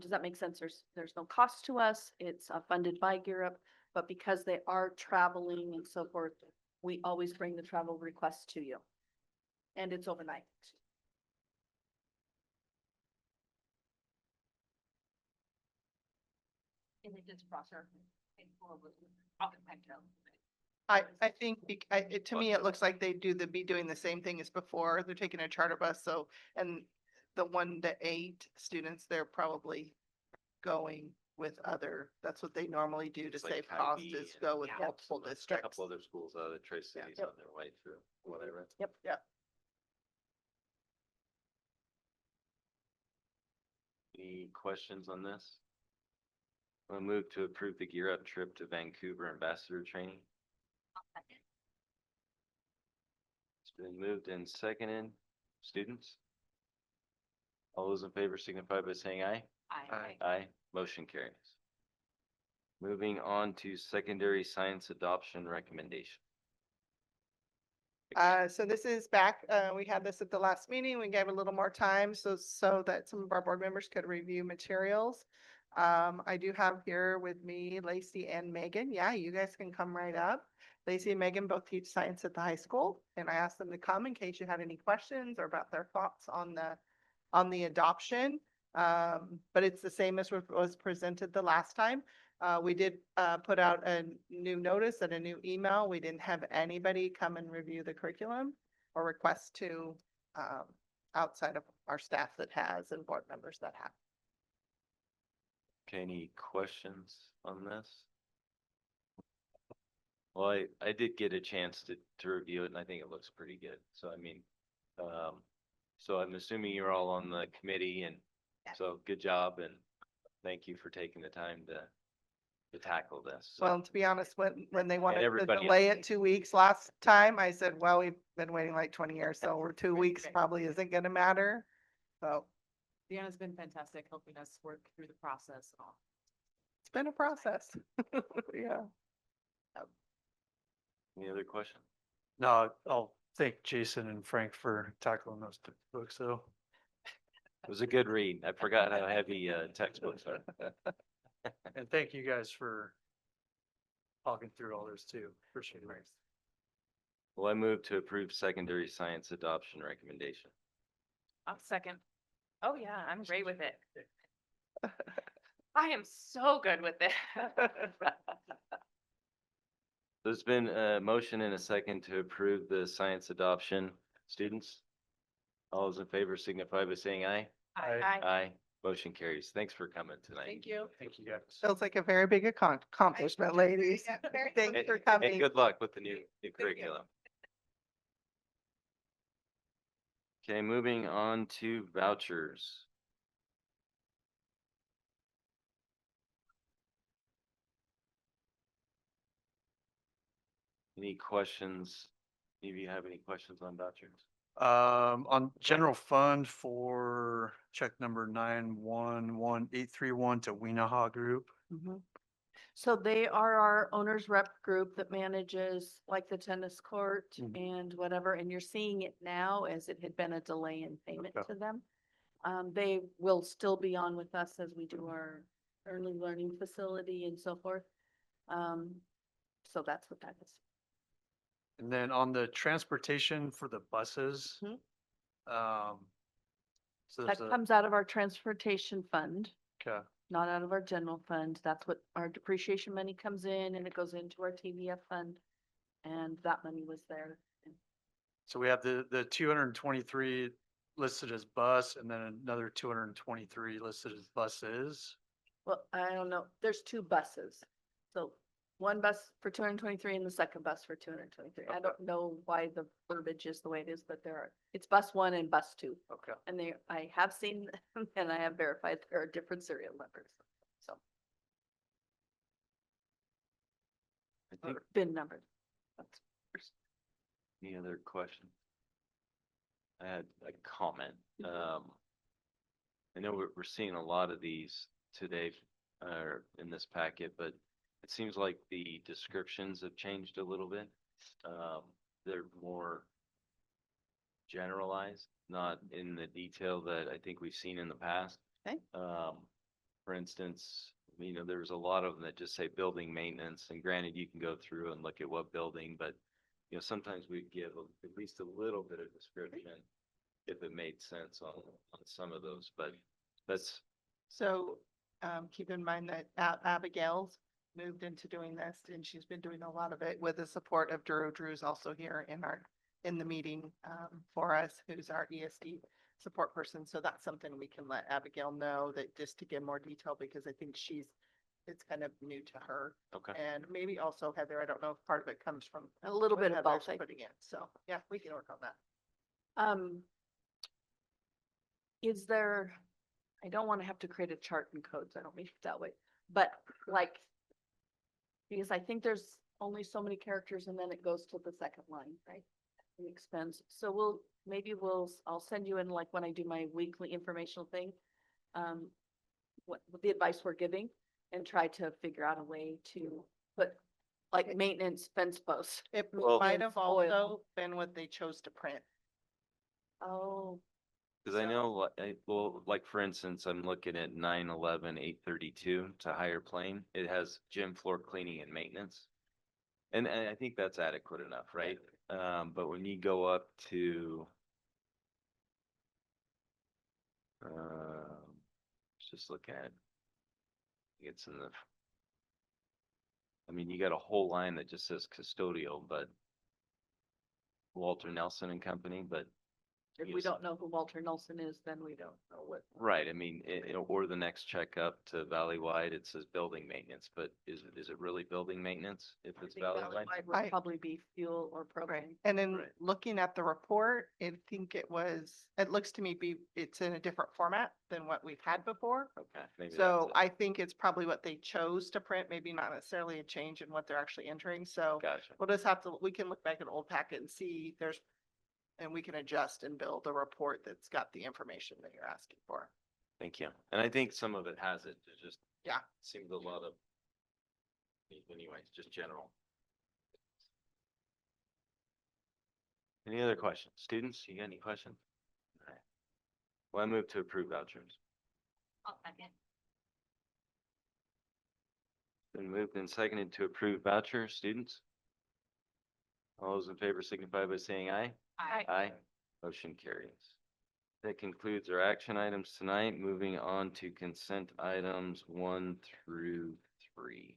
Does that make sense? There's no cost to us. It's funded by Gear Up, but because they are traveling and so forth, we always bring the travel request to you. And it's overnight. And it just process. Often I tell. I think, to me, it looks like they be doing the same thing as before. They're taking a charter bus, so, and the 1 to 8 students, they're probably going with that's what they normally do to It's like save costs, Hy-Vee is and- go with Yeah. multiple A districts. couple other schools out of the Tri-Cities Yep. on their way through, whatever. Yep. Yeah. Any questions on this? We'll move to approve the Gear Up trip to Vancouver ambassador training. It's been moved and seconded. Students? All those in favor signify by saying aye. I. Aye. Motion carries. Moving on to secondary science adoption recommendation. So this is back, we had this at the last meeting. We gave a little more time so that some of our board members could review materials. I do have here with me Lacey and Megan. Yeah, you guys can come right up. Lacey and Megan both teach science at the high school, and I asked them to come in case you had any questions or about their thoughts on the on the adoption. But it's the same as what was presented the last time. We did, put out a new notice and a new email. We didn't have anybody come and review the curriculum or request to, outside of our staff that has and board members that have. Okay, any questions on this? Well, I did get a chance to review it and I think it looks pretty good. So I mean, so I'm assuming you're all on the committee and so good job and thank you for taking the time to tackle this. So, Well, to be honest, when they wanted to everybody delay else. it 2 weeks last time, I said, well, we've been waiting like 20 years, so we're 2 weeks probably isn't gonna matter. So Deanna's been fantastic helping us work through the process and all. it's been a process. Yeah. Any other questions? No, I'll thank Jason and Frank for tackling those books, though. It was a good read. I forgot how heavy textbooks are. And thank you guys for talking through all this too. Appreciate it. Well, I move to approve secondary science adoption recommendation. I'll second. Oh, yeah, I'm great with it. I am so good with it. There's been a motion and a second to approve the science adoption. Students? All those in favor signify by saying aye. Aye. Aye. Motion carries. Thanks for coming tonight. Thank you. Thank you guys. Feels like a very big accomplishment, ladies. Thanks for And coming. good luck with the new curriculum. Okay, moving on to vouchers. Any questions? Any of you have any questions on vouchers? On general fund for check number 911831 to Weenaha Group. Mhm. So they are our owner's rep group that manages like the tennis court Mhm. and whatever, and you're seeing it now as it had been a delay in payment Okay. to them. They will still be on with us as we do our early learning facility and so forth. So that's what that is. And then on the transportation for the buses. Mhm. So That there's a, comes out of our transportation fund, okay, not out of our general fund. That's what our depreciation money comes in and it goes into our TVF fund. And that money was there. so we have the 223 listed as bus and then another 223 listed as buses. Well, I don't know. There's two buses. So one bus for 223 and the second bus for 223. I don't know why the verbiage is the way it is, but it's bus one and bus two. Okay. And I have seen them and I have verified there are different serial numbers. So, I think, or bin numbers. That's- any other questions? I had a comment. I know we're seeing a lot of these today, in this packet, but it seems like the descriptions have changed a little bit. They're more generalized, not in the detail that I think we've seen in the past. Okay. For instance, there was a lot of them that just say building maintenance, and granted, you can go through and look at what building, but sometimes we give at least a little bit of description if it made sense on some of those, but that's, So, keep in mind that Abigail's moved into doing this and she's been doing a lot of it with the support of Drew. Drew's also here in the meeting, for us, who's our ESD support person. So that's something we can let Abigail know, that just to give more detail, because I think it's kind of new to her. okay. And maybe also Heather, I don't know if part of it comes from. A little what bit of Heather's both. Putting in, so yeah, we can work on that. Is there, I don't want to have to create a chart and codes. I don't mean it that way, but like, because I think there's only so many characters and then it goes to the second line, right? The expense. So I'll send you in like when I do my weekly informational thing. What the advice we're giving and try to figure out a way to put like maintenance fence posts. It Well- might have Oil. also been what they chose to print. Oh, Cause I know, like for instance, I'm looking at 9/11/832 to higher plane. It has gym floor cleaning and maintenance. And I think that's adequate enough, right? But when you go up to Let's just look at. It's in the. I mean, you got a whole line that just says custodial, but. Walter Nelson and Company, but. If we Yes. don't know who Walter Nelson is, then we don't know what. Right, I mean, or the next check up to Valley-wide, it says building maintenance, but is it really building maintenance if I it's think Valley-wide? Valley-wide would I- probably be fuel or propane. And then Right. looking at the report, I think it looks to me it's in a different format than what we've had before. Okay, maybe that's So it. I think it's probably what they chose to print, maybe not necessarily a change in what they're actually entering. So Gotcha. we'll just have to, we can look back at old packet and see and we can adjust and build a report that's got the information that you're asking for. Thank you. And I think some of it has it, it just. Yeah. Seems a lot of. Anyways, just general. Any other questions? Students, you got any questions? All right. Well, I move to approve vouchers. I'll second. Been moved and seconded to approve vouchers. Students? All those in favor signify by saying aye. Aye. Aye. Motion carries. That concludes our action items tonight. Moving on to consent items 1 through 3.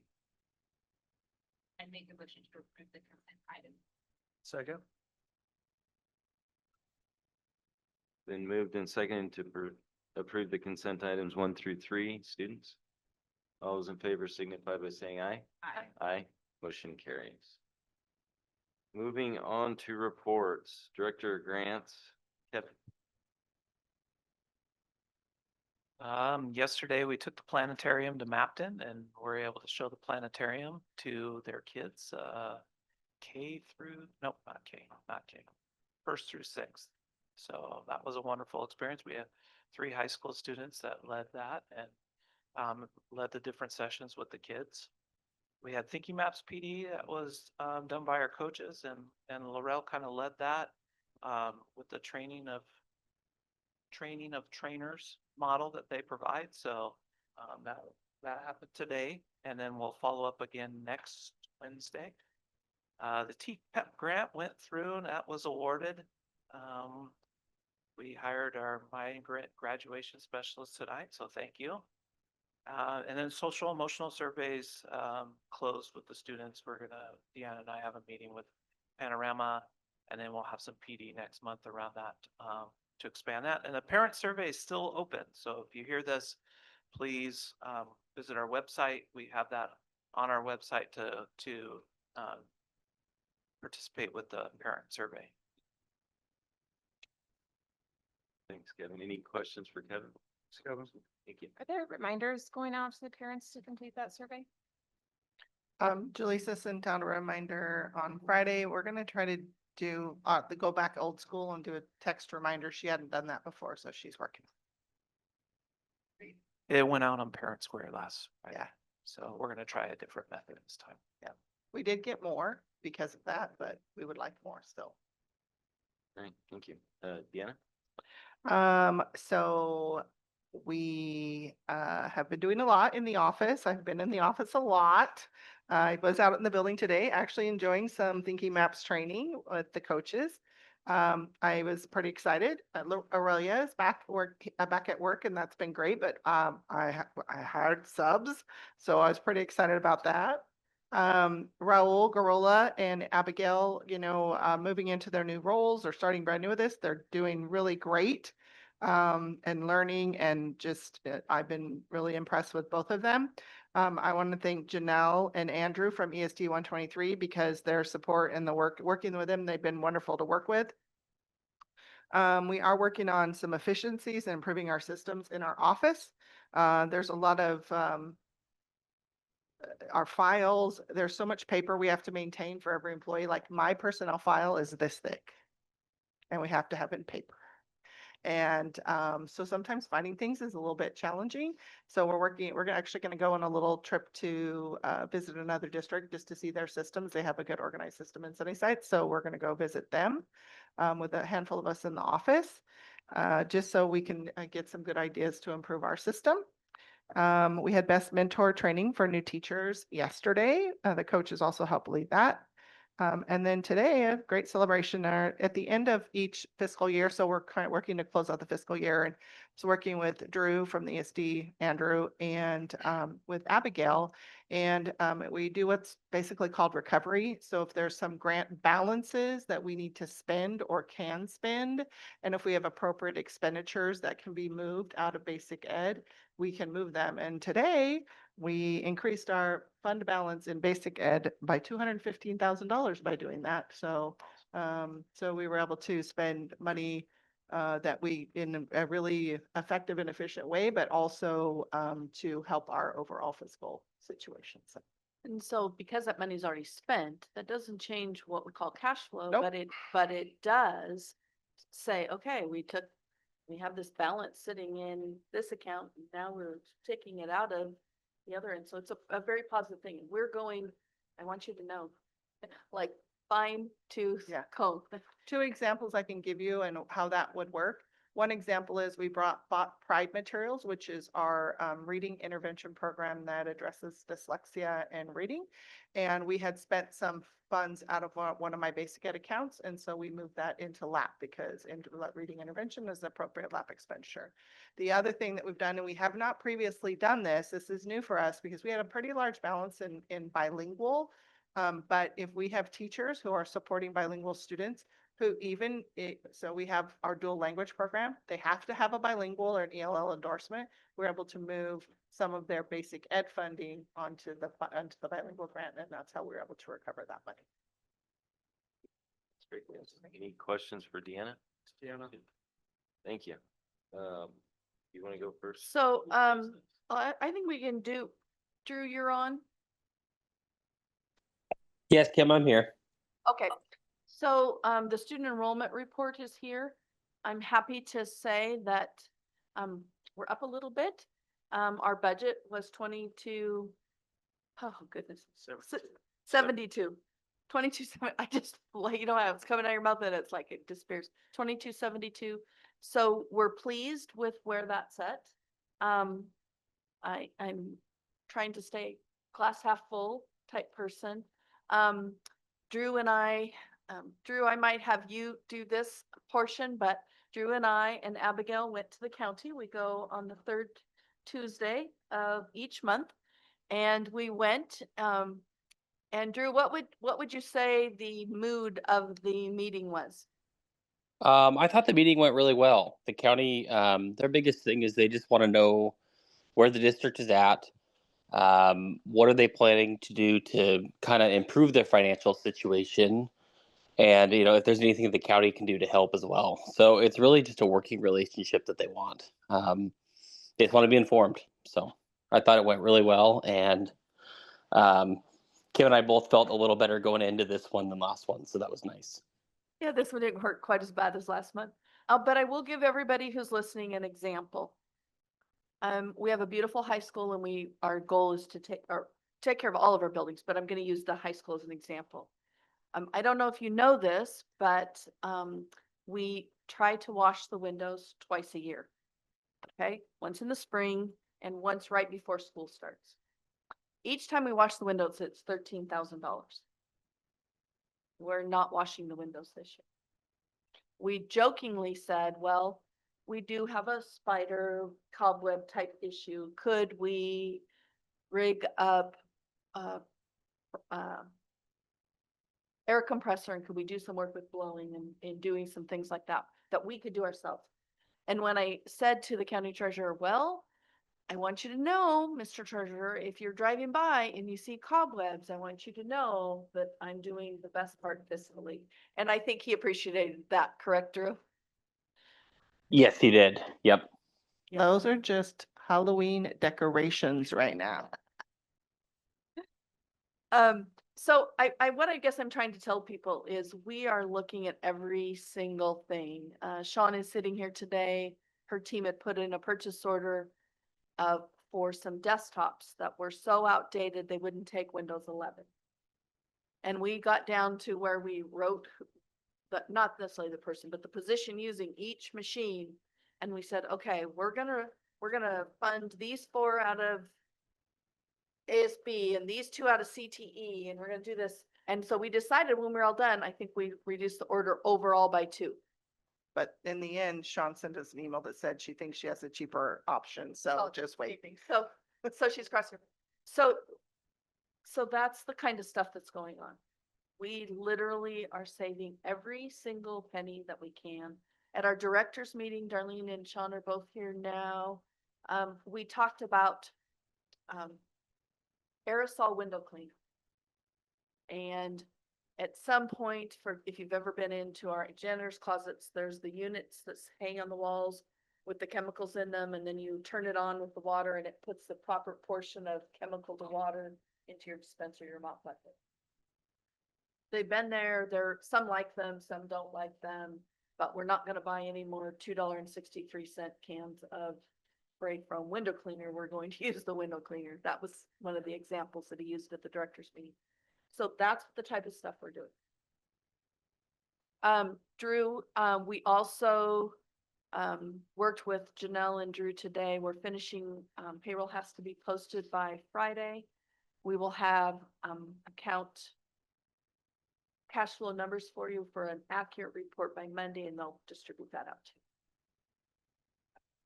And make a motion to approve the consent item. Second. Been moved and seconded to approve the consent items 1 through 3. Students? All those in favor signify by saying aye. Aye. Aye. Motion carries. Moving on to reports. Director of Grants, Kevin. Yesterday we took the planetarium to Mapton and were able to show the planetarium to their kids, K through, nope, not K, first through sixth. So that was a wonderful experience. We had 3 high school students that led that and led the different sessions with the kids. We had Thinking Maps PD that was done by our coaches and Laurel kind of led that with the training of trainers model that they provide. So that happened today, and then we'll follow up again next Wednesday. The TPEP grant went through and that was awarded. We hired our migrant graduation specialist tonight, so thank you. And then social emotional surveys closed with the students. Deanna and I have a meeting with Panorama, and then we'll have some PD next month around that to expand that. And the parent survey is still open. So if you hear this, please visit our website. We have that on our website to participate with the parent survey. Thanks, Kevin. Any questions for Kevin? Thank you. Are there reminders going out to the parents to complete that survey? Jaleesa sent out a reminder on Friday. We're gonna try to do, go back old school and do a text reminder. She hadn't done that before, so she's working. It went out on Parent Square last Friday. Yeah. So we're gonna try a different method this time. Yeah, we did get more because of that, but we would like more still. All right, thank you. Deanna? So we have been doing a lot in the office. I've been in the office a lot. I was out in the building today, actually enjoying some Thinking Maps training with the coaches. I was pretty excited. Aurelia is back at work, and that's been great. But I hired subs, so I was pretty excited about that. Raul, Garola, and Abigail, moving into their new roles or starting brand new with this, they're doing really great. And learning, and just I've been really impressed with both of them. I want to thank Janelle and Andrew from ESD 123 because their support and the working with them, they've been wonderful to work with. We are working on some efficiencies and improving our systems in our office. There's a lot of our files. There's so much paper we have to maintain for every employee. Like my personnel file is this thick, and we have to have it in paper. And so sometimes finding things is a little bit challenging. So we're actually going to go on a little trip to visit another district just to see their systems. They have a good organized system in Sunnyside. So we're going to go visit them with a handful of us in the office, just so we can get some good ideas to improve our system. We had best mentor training for new teachers yesterday. The coaches also helped lead that. And then today, a great celebration at the end of each fiscal year. So we're kind of working to close out the fiscal year, and it's working with Drew from the ESD, Andrew, and with Abigail. And we do what's basically called recovery. So if there's some grant balances that we need to spend or can spend, and if we have appropriate expenditures that can be moved out of basic ed, we can move them. And today, we increased our fund balance in basic ed by $215,000 by doing that. So, so we were able to spend money that we in a really effective and efficient way, but also to help our overall fiscal situation. So, And so because that money's already spent, that doesn't change what we call cash flow, Nope. but it does say, okay, we have this balance sitting in this account, and now we're taking it out of the other end. So it's a very positive thing. We're going, I want you to know, like fine tooth Yeah. comb. 2 examples I can give you and how that would work. One example is we bought Pride Materials, which is our reading intervention program that addresses dyslexia and reading. And we had spent some funds out of one of my basic ed accounts. And so we moved that into LAP because reading intervention is the appropriate LAP expenditure. The other thing that we've done, and we have not previously done this is new for us because we had a pretty large balance in bilingual. But if we have teachers who are supporting bilingual students, who so we have our dual language program, they have to have a bilingual or an ELL endorsement. We're able to move some of their basic ed funding onto the bilingual grant, and that's how we're able to recover that money. That's great. Any questions for Deanna? Deanna? Thank you. You want to go first? So, I think we can do, Drew, you're on. Yes, Kim, I'm here. Okay, so the student enrollment report is here. I'm happy to say that we're up a little bit. Our budget was 22, oh goodness, 72. 22, I just, like, you know, it's coming out of your mouth and it's like it disappears. 2272. So we're pleased with where that's at. I'm trying to stay glass half full type person. Drew and I, Drew, I might have you do this portion, but Drew and I and Abigail went to the county. We go on the 3rd Tuesday of each month. And we went, and Drew, what would you say the mood of the meeting was? I thought the meeting went really well. The county, their biggest thing is they just want to know where the district is at. What are they planning to do to kind of improve their financial situation? And, you know, if there's anything the county can do to help as well. So it's really just a working relationship that they want. They just want to be informed. So I thought it went really well. And Kim and I both felt a little better going into this one than last one. So that was nice. Yeah, this one didn't hurt quite as bad as last month. But I will give everybody who's listening an example. We have a beautiful high school and our goal is to take care of all of our buildings, but I'm going to use the high school as an example. I don't know if you know this, but we try to wash the windows twice a year. Okay, once in the spring and once right before school starts. Each time we wash the windows, it's $13,000. We're not washing the windows this year. We jokingly said, well, we do have a spider cobweb type issue. Could we rig up air compressor, and could we do some work with blowing and doing some things like that we could do ourselves? And when I said to the county treasurer, well, I want you to know, Mr. Treasurer, if you're driving by and you see cobwebs, I want you to know that I'm doing the best part fiscally. And I think he appreciated that, correct, Drew? Yes, he did. Yep. Those are just Halloween decorations right now. So what I guess I'm trying to tell people is we are looking at every single thing. Sean is sitting here today. Her team had put in a purchase order for some desktops that were so outdated they wouldn't take Windows 11. And we got down to where we wrote, not necessarily the person, but the position using each machine. And we said, okay, we're gonna fund these 4 out of ASB and these 2 out of CTE, and we're gonna do this. And so we decided when we were all done, I think we reduced the order overall by 2. But in the end, Sean sent us an email that said she thinks she has a cheaper option, so Oh, just wait. So, so she's crossing. So that's the kind of stuff that's going on. We literally are saving every single penny that we can. At our directors meeting, Darlene and Sean are both here now. We talked about, aerosol window cleaner. And at some point, for, if you've ever been into our janitor's closets, there's the units that hang on the walls with the chemicals in them, and then you turn it on with the water and it puts the proper portion of chemical to water into your dispenser, your mop bucket. They've been there, some like them, some don't like them, but we're not gonna buy any more $2.63 cans of spray foam window cleaner. We're going to use the window cleaner. That was one of the examples that he used at the director's meeting. So that's the type of stuff we're doing. Drew, we also worked with Janelle and Drew today. We're finishing, payroll has to be posted by Friday. We will have account cash flow numbers for you for an accurate report by Monday, and they'll distribute that out to you.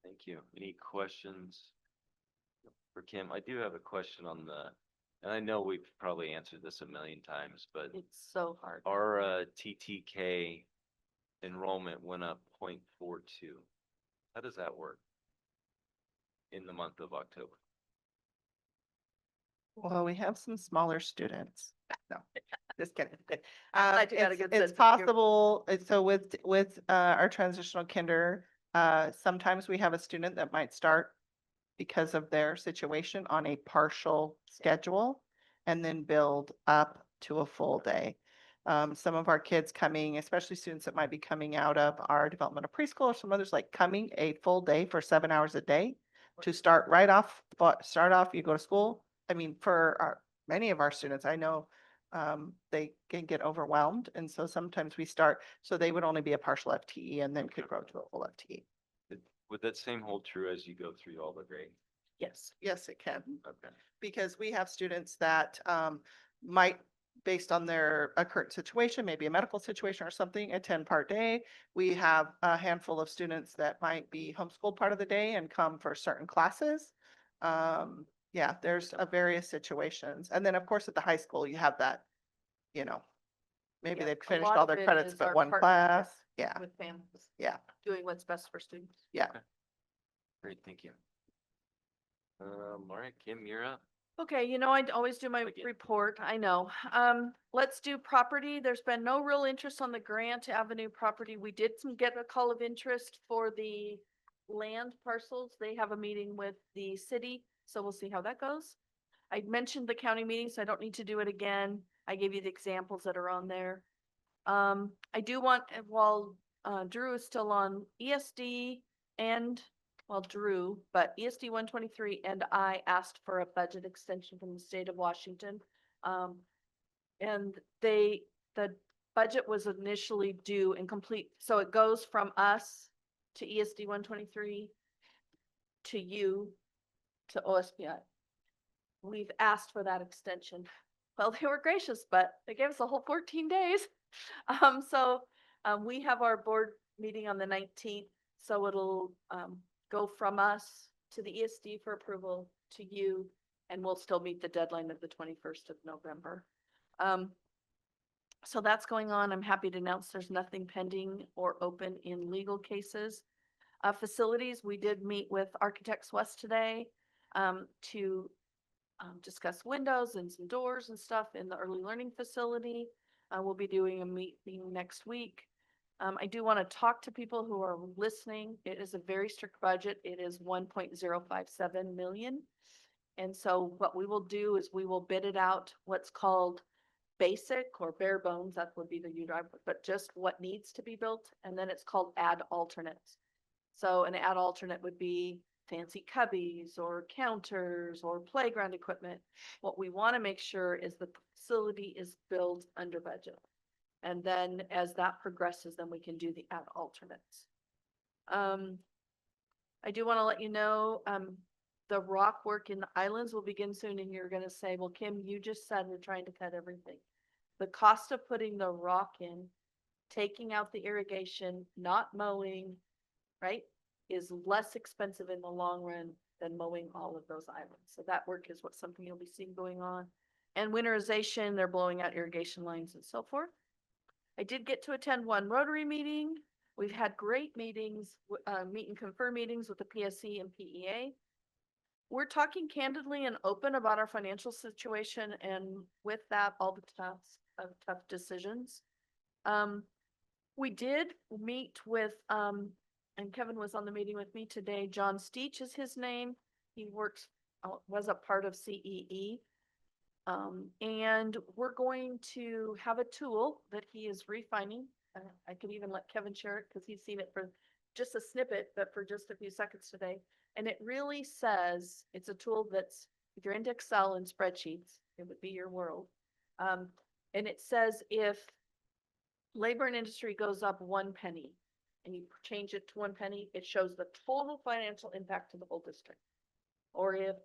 Thank you. Any questions for Kim? I do have a question on the, and I know we've probably answered this a million times, but It's so hard. our TTK enrollment went up 0.42. How does that work in the month of October? Well, we have some smaller students. No, just kidding. I'm glad you got a It's good sense it's of humor. possible, so with our transitional kinder, sometimes we have a student that might start because of their situation on a partial schedule and then build up to a full day. Some of our kids coming, especially students that might be coming out of our developmental preschool or some others, like coming a full day for 7 hours a day to start right off, you go to school. I mean, for many of our students, I know they can get overwhelmed. And so sometimes we start, so they would only be a partial FTE and then could grow to a full FTE. Would that same hold true as you go through all the grades? Yes. Yes, it can. Okay. Because we have students that might, based on their current situation, maybe a medical situation or something, attend part day. We have a handful of students that might be homeschooled part of the day and come for certain classes. Yeah, there's various situations. And then, of course, at the high school, you have that, maybe Yeah, they've a finished lot all of their it credits is but our one partnership class. Yeah, With families, yeah, doing what's best for students. yeah. Great, thank you. All right, Kim, you're up. Okay, I always do my Again. report, I know. Let's do property. There's been no real interest on the Grant Avenue property. We did get a call of interest for the land parcels. They have a meeting with the city, so we'll see how that goes. I mentioned the county meeting, so I don't need to do it again. I gave you the examples that are on there. I do want, while Drew is still on ESD and Drew, but ESD 123 and I asked for a budget extension from the state of Washington. And the budget was initially due and complete, so it goes from us to ESD 123 to you to OSPI. We've asked for that extension. Well, they were gracious, but they gave us a whole 14 days. We have our board meeting on the 19th, so it'll go from us to the ESD for approval to you, and we'll still meet the deadline of the 21st of November. So that's going on. I'm happy to announce there's nothing pending or open in legal cases. Facilities, we did meet with Architects West today to discuss windows and some doors and stuff in the early learning facility. We'll be doing a meeting next week. I do want to talk to people who are listening. It is a very strict budget. It is 1.057 million. And so what we will do is we will bid it out what's called basic or bare bones. That would be the U-drive, but just what needs to be built. And then it's called add alternates. So an add alternate would be fancy cubbies or counters or playground equipment. What we want to make sure is the facility is built under budget. And then as that progresses, then we can do the add alternates. I do want to let you know, the rock work in the islands will begin soon, and you're going to say, well, Kim, you just said we're trying to cut everything. the cost of putting the rock in, taking out the irrigation, not mowing, right? Is less expensive in the long run than mowing all of those islands. So that work is what something you'll be seeing going on. And winterization, they're blowing out irrigation lines and so forth. I did get to attend one Rotary meeting. We've had great meetings, meet and confer meetings with the PSC and PEA. We're talking candidly and open about our financial situation, and with that, all the tough decisions. We did meet with, and Kevin was on the meeting with me today. John Steach is his name. He was a part of CEE. And we're going to have a tool that he is refining. I could even let Kevin share it because he's seen it for just a snippet, but for just a few seconds today. And it really says, it's a tool that's, if you're into Excel and spreadsheets, it would be your world. And it says if labor and industry goes up 1 penny and you change it to 1 penny, it shows the total financial impact to the whole district. Or if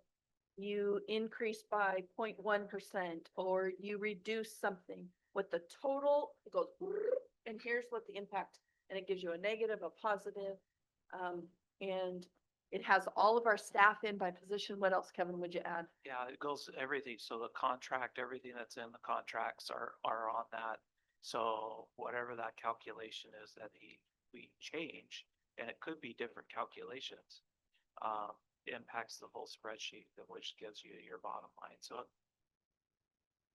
you increase by 0.1% or you reduce something with the total, it goes, and here's what the impact, and it gives you a negative, a positive. And it has all of our staff in by position. What else, Kevin, would you add? Yeah, it goes everything. So the contract, everything that's in the contracts are on that. So whatever that calculation is that we change, and it could be different calculations, impacts the whole spreadsheet, which gives you your bottom line. So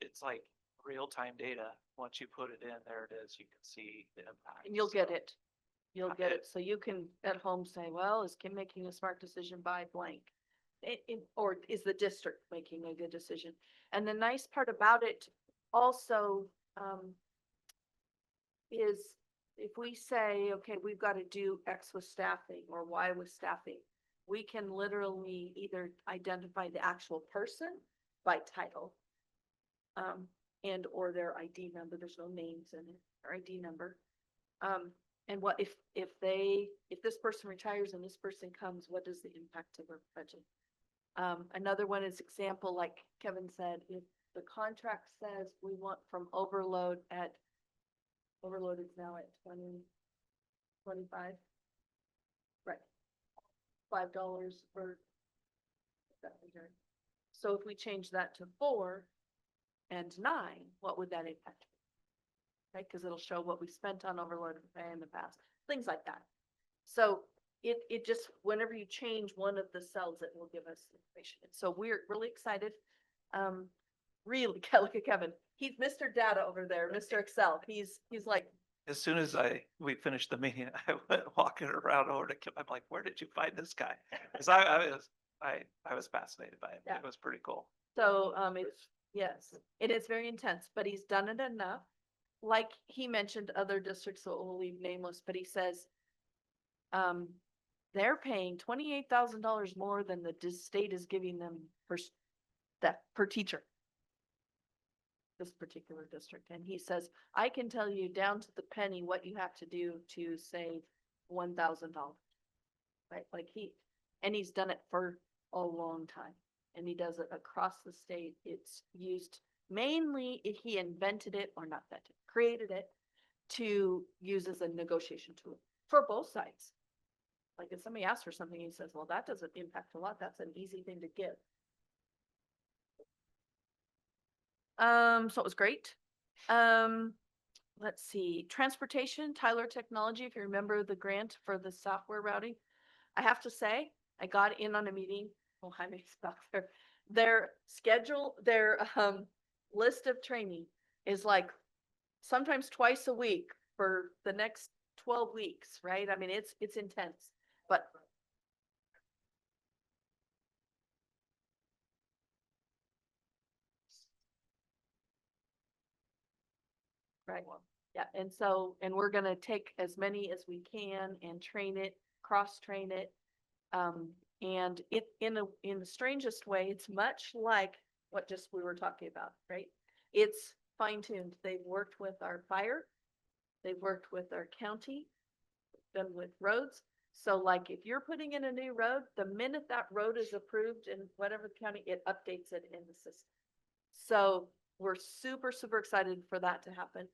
it's like real-time data. Once you put it in, there it is. You can see the impact. And you'll get So, it. You'll get it. So you can at home say, well, is Kim making a smart decision by blank? Or is the district making a good decision? And the nice part about it also, is if we say, okay, we've got to do X with staffing or Y with staffing, we can literally either identify the actual person by title, and or their ID number. There's no names in it, or ID number. And what if this person retires and this person comes, what is the impact to their budget? Another one is example, like Kevin said, if the contract says we want from overload is now at 25, right? $5 for that figure. So if we change that to 4 and 9, what would that impact? Right, because it'll show what we spent on overload in the past, things like that. So it just, whenever you change one of the cells, it will give us information. And so we're really excited. Really, look at Kevin. He's Mr. Data over there, Mr. Excel. He's like, as soon as we finished the meeting, I went walking around over to Kim. I'm like, where did you find this guy? Because I was fascinated by it. Yeah. It was pretty cool. so it's, yes, it is very intense, but he's done it enough. Like he mentioned other districts, so we'll leave nameless, but he says, they're paying $28,000 more than the state is giving them per teacher. This particular district. And he says, I can tell you down to the penny what you have to do to save $1,000. Right? And he's done it for a long time. And he does it across the state. It's used mainly, he invented it, or not invented, created it to use as a negotiation tool for both sides. Like if somebody asks for something, he says, well, that doesn't impact a lot. That's an easy thing to give. So it was great. Let's see, transportation, Tyler Technology, if you remember the grant for the software routing. I have to say, I got in on a meeting. Oh, hi, Max back there. Their schedule, their list of training is like sometimes twice a week for the next 12 weeks, right? I mean, it's intense, but right. Yeah, and so, and we're gonna take as many as we can and train it, cross-train it. And it, in the strangest way, it's much like what just we were talking about, right? It's fine-tuned. They've worked with our fire. They've worked with our county, done with roads. So like if you're putting in a new road, the minute that road is approved in whatever county, it updates it in the system. So we're super, super excited for that to happen.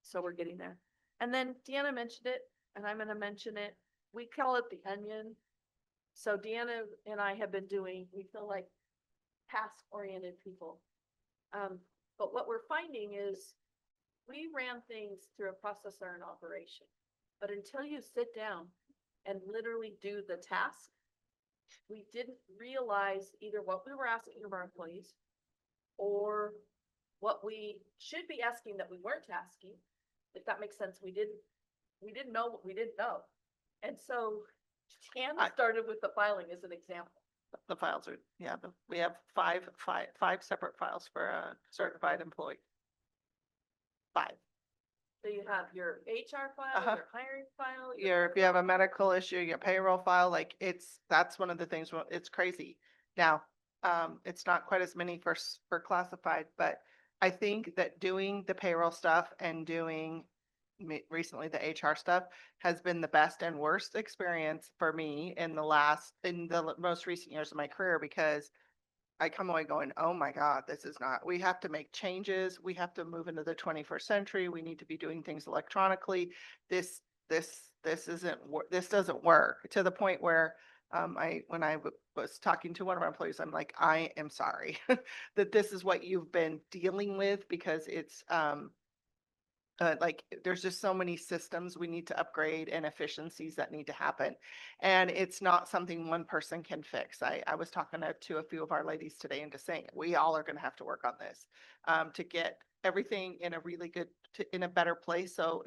So we're getting there. And then Deanna mentioned it, and I'm gonna mention it. We call it the onion. So Deanna and I have been doing, we feel like task-oriented people. But what we're finding is we ran things through a processor and operation. But until you sit down and literally do the task, we didn't realize either what we were asking of our employees or what we should be asking that we weren't asking. If that makes sense, we didn't know what we didn't know. And so Deanna started with the filing as an example. The files are, yeah, we have five separate files for a certified employee. 5. So you have your HR file, Uh-huh. your hiring file. If you have a medical issue, your payroll file, like that's one of the things, it's crazy. Now, it's not quite as many for classified, but I think that doing the payroll stuff and doing recently the HR stuff has been the best and worst experience for me in the most recent years of my career, because I come away going, oh my God, we have to make changes. We have to move into the 21st century. We need to be doing things electronically. This doesn't work, to the point where when I was talking to one of our employees, I'm like, I am sorry that this is what you've been dealing with, because it's like there's just so many systems we need to upgrade and efficiencies that need to happen. And it's not something one person can fix. I was talking to a few of our ladies today and just saying, we all are going to have to work on this to get everything in a really in a better place. So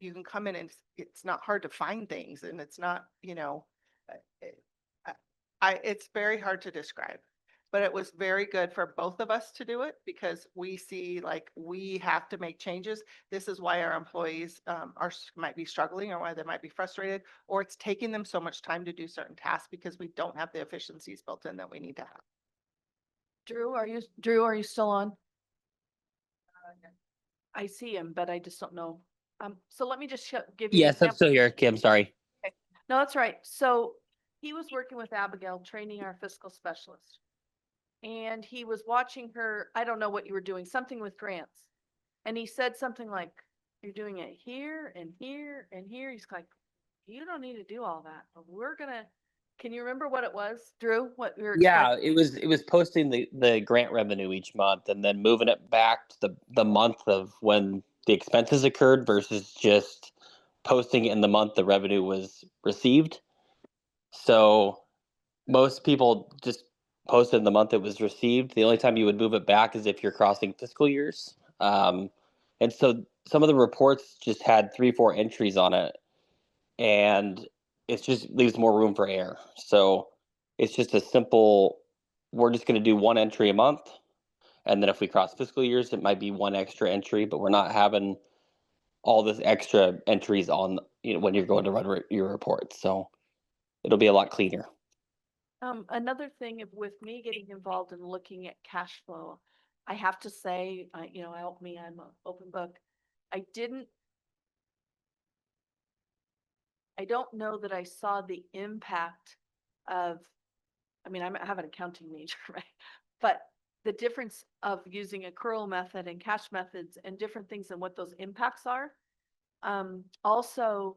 you can come in and it's not hard to find things, and it's not, it's very hard to describe. But it was very good for both of us to do it, because we see like we have to make changes. This is why our employees might be struggling, or why they might be frustrated, or it's taking them so much time to do certain tasks because we don't have the efficiencies built in that we need to have. Drew, are you still on? I see him, but I just don't know. So let me just give you. an Yes, I'm example. still here, Kim. Sorry. No, that's right. So he was working with Abigail, training our fiscal specialist. And he was watching her, I don't know what you were doing, something with grants. And he said something like, you're doing it here and here and here. He's like, you don't need to do all that. Can you remember what it was, Drew? What we were Yeah, explaining? it was posting the grant revenue each month and then moving it back to the month of when the expenses occurred versus just posting it in the month the revenue was received. So most people just posted in the month it was received. The only time you would move it back is if you're crossing fiscal years. And so some of the reports just had 3-4 entries on it, and it just leaves more room for error. So it's just a simple, we're just going to do one entry a month. And then if we cross fiscal years, it might be one extra entry, but we're not having all this extra entries on, when you're going to run your reports. So it'll be a lot cleaner. Another thing with me getting involved in looking at cash flow, I have to say, I'm an open book. I don't know that I saw the impact of, I have an accounting major, right? But the difference of using accrual method and cash methods and different things and what those impacts are. Also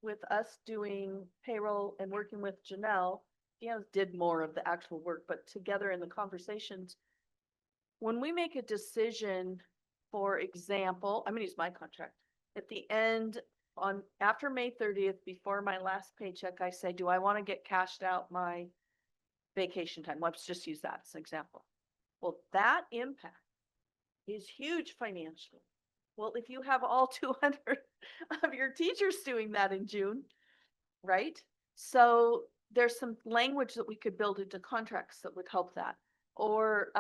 with us doing payroll and working with Janelle, did more of the actual work, but together in the conversations, when we make a decision, for example, I'm gonna use my contract, at the end after May 30th, before my last paycheck, I say, do I want to get cashed out my vacation time? Let's just use that as an example. Well, that impact is huge financially. Well, if you have all 200 of your teachers doing that in June, right? So there's some language that we could build into contracts that would help that. Or,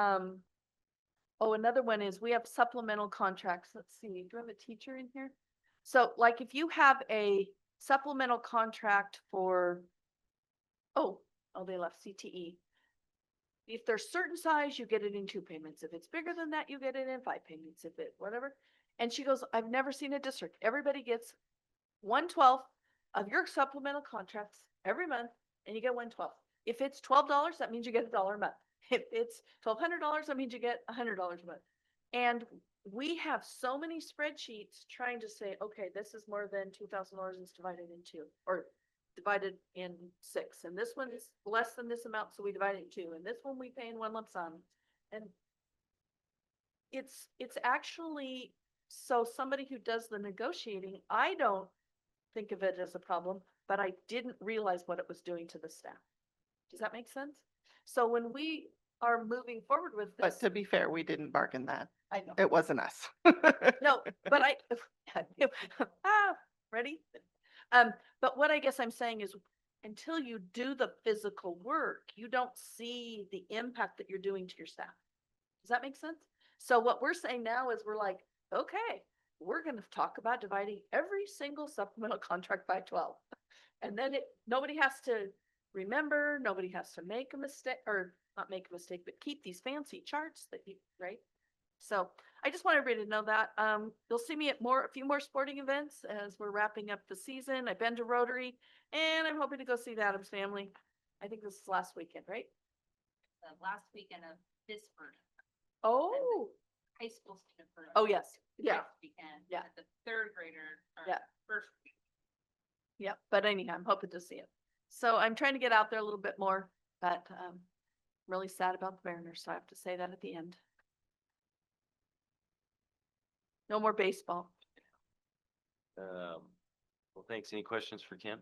another one is we have supplemental contracts. Let's see, do I have a teacher in here? So like if you have a supplemental contract for, they left CTE. If there's certain size, you get it in 2 payments. If it's bigger than that, you get it in 5 payments, whatever. And she goes, I've never seen a district. Everybody gets 1/12 of your supplemental contracts every month, and you get 1/12. If it's $12, that means you get $1 a month. If it's $1,200, that means you get $100 a month. And we have so many spreadsheets trying to say, okay, this is more than $2,000, it's divided in two, or divided in six, and this one is less than this amount, so we divide it in two, and this one we pay in one lump sum. And it's actually, so somebody who does the negotiating, I don't think of it as a problem, but I didn't realize what it was doing to the staff. Does that make sense? So when we are moving forward with this. But to be fair, we didn't bargain that. I know. It wasn't us. No, but ready? But what I guess I'm saying is until you do the physical work, you don't see the impact that you're doing to your staff. Does that make sense? So what we're saying now is we're like, okay, we're going to talk about dividing every single supplemental contract by 12. And then nobody has to remember, nobody has to make a mistake, or not make a mistake, but keep these fancy charts that you, right? So I just want everybody to know that. You'll see me at a few more sporting events as we're wrapping up the season. I've been to Rotary, and I'm hoping to go see the Adams family. I think this is last weekend, right? The last weekend of this version. Oh, High school student. version oh, yes. Yeah. next Weekend. Yeah. The third grader. Yeah. First. Yeah. But anyhow, I'm hoping to see it. So I'm trying to get out there a little bit more, but I'm really sad about the Mariners, so I have to say that at the end. No more baseball. Well, thanks. Any questions for Kim?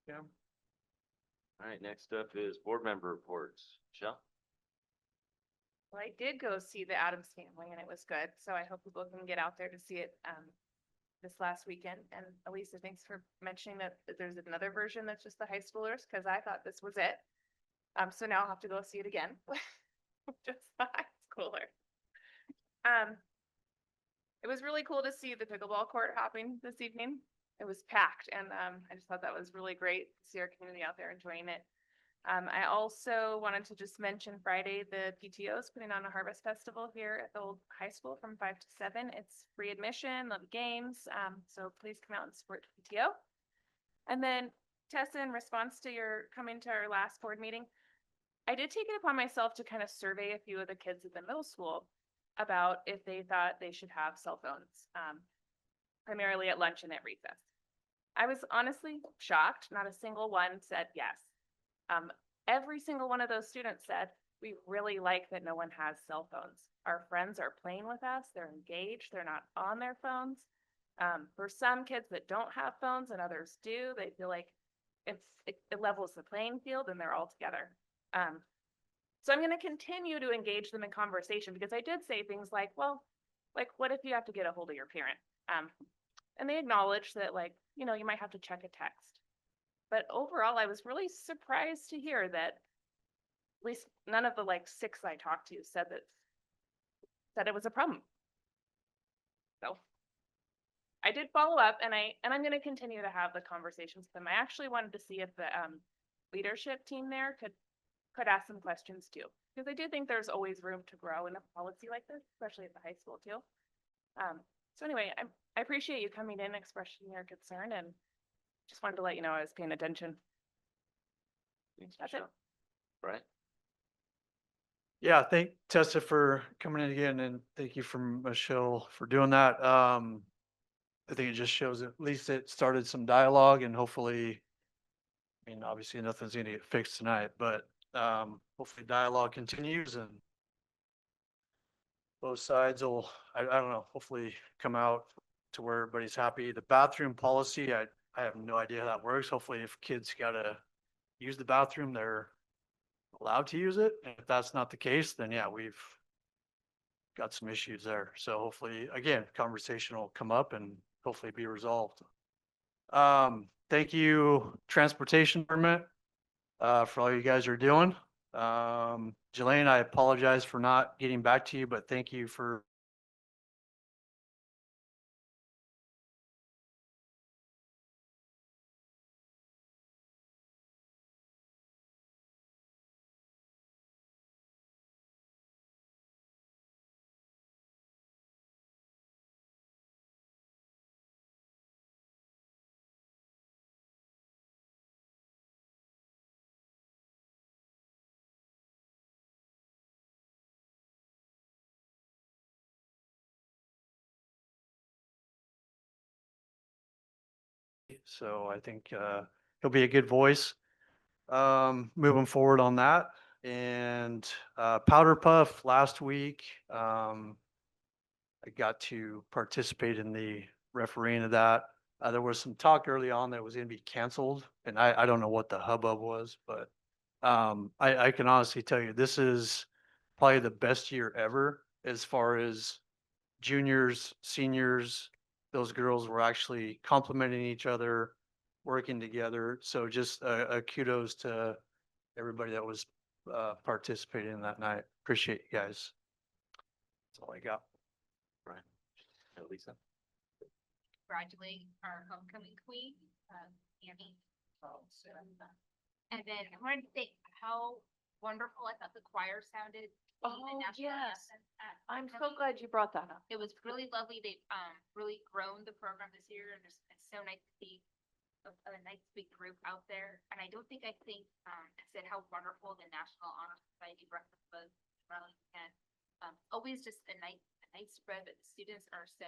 Yeah. All right, next up is board member reports. Michelle? Well, I did go see the Adams family and it was good. So I hope people can get out there to see it this last weekend. And Elisa, thanks for mentioning that there's another version that's just the high schoolers, because I thought this was it. So now I'll have to go see it again. Just the high schooler. It was really cool to see the pickleball court hopping this evening. It was packed, and I just thought that was really great to see our community out there enjoying it. I also wanted to just mention Friday, the PTO is putting on a harvest festival here at the old high school from 5 to 7. It's free admission, there'll be games, so please come out and support PTO. And then Tessa, in response to your coming to our last board meeting, I did take it upon myself to kind of survey a few of the kids at the middle school about if they thought they should have cell phones, primarily at lunch and at recess. I was honestly shocked. Not a single one said yes. Every single one of those students said, we really like that no one has cell phones. Our friends are playing with us. They're engaged. They're not on their phones. For some kids that don't have phones and others do, they feel like it levels the playing field and they're all together. So I'm going to continue to engage them in conversation, because I did say things like, well, like, what if you have to get a hold of your parent? And they acknowledged that, like, you know, you might have to check a text. But overall, I was really surprised to hear that at least none of the 6 I talked to said that it was a problem. So I did follow up, and I'm going to continue to have the conversations with them. I actually wanted to see if the leadership team there could ask some questions too, because I do think there's always room to grow in a policy like this, especially at the high school too. So anyway, I appreciate you coming in, expressing your concern, and just wanted to let you know I was paying attention. That's it. Right? Yeah, thank Tessa for coming in again, and thank you for Michelle for doing that. I think it just shows at least it started some dialogue, and hopefully, I mean, obviously nothing's gonna get fixed tonight, but hopefully dialogue continues and both sides will, I don't know, hopefully come out to where everybody's happy. The bathroom policy, I have no idea how that works. Hopefully if kids gotta use the bathroom, they're allowed to use it. And if that's not the case, then yeah, we've got some issues there. So hopefully, again, conversation will come up and hopefully be resolved. Thank you, Transportation Department, for all you guys are doing. Jelaine, I apologize for not getting back to you, but thank you for So I think, he'll be a good voice, moving forward on that. And, Powder Puff last week, I got to participate in the refereeing of that. There was some talk early on that it was gonna be canceled, and I don't know what the hubbub was, but I can honestly tell you, this is probably the best year ever as far as juniors, seniors. Those girls were actually complimenting each other, working together. So just a kudos to everybody that was participating in that night. Appreciate you guys. That's all I got. Brian, Lisa. Congratulate our homecoming queen, Annie. And then I wanted to say how wonderful I thought the choir sounded. singing the Oh, national yes. anthem at I'm so homecoming. glad you brought that up. It was really lovely. They've really grown the program this year, and it's so nice to see a nice big group out there. And I don't think I said how wonderful the National Honor Society breakfast was. Really, and always just a nice spread, but the students are so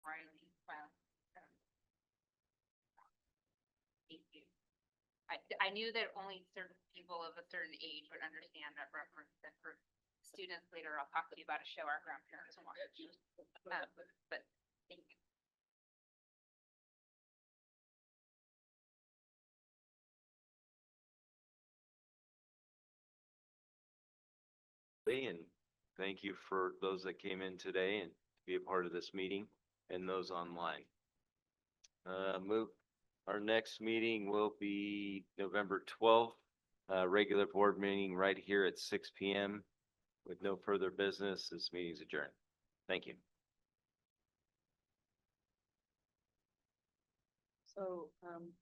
Riley, wow. Thank you. I knew that only certain people of a certain age would understand that reference, and for students later, I'll talk to you about a show our grandparents watched. But thank you. And thank you for those that came in today and to be a part of this meeting and those online. Our next meeting will be November 12th, regular board meeting right here at 6 PM. With no further business, this meeting is adjourned. Thank you. So,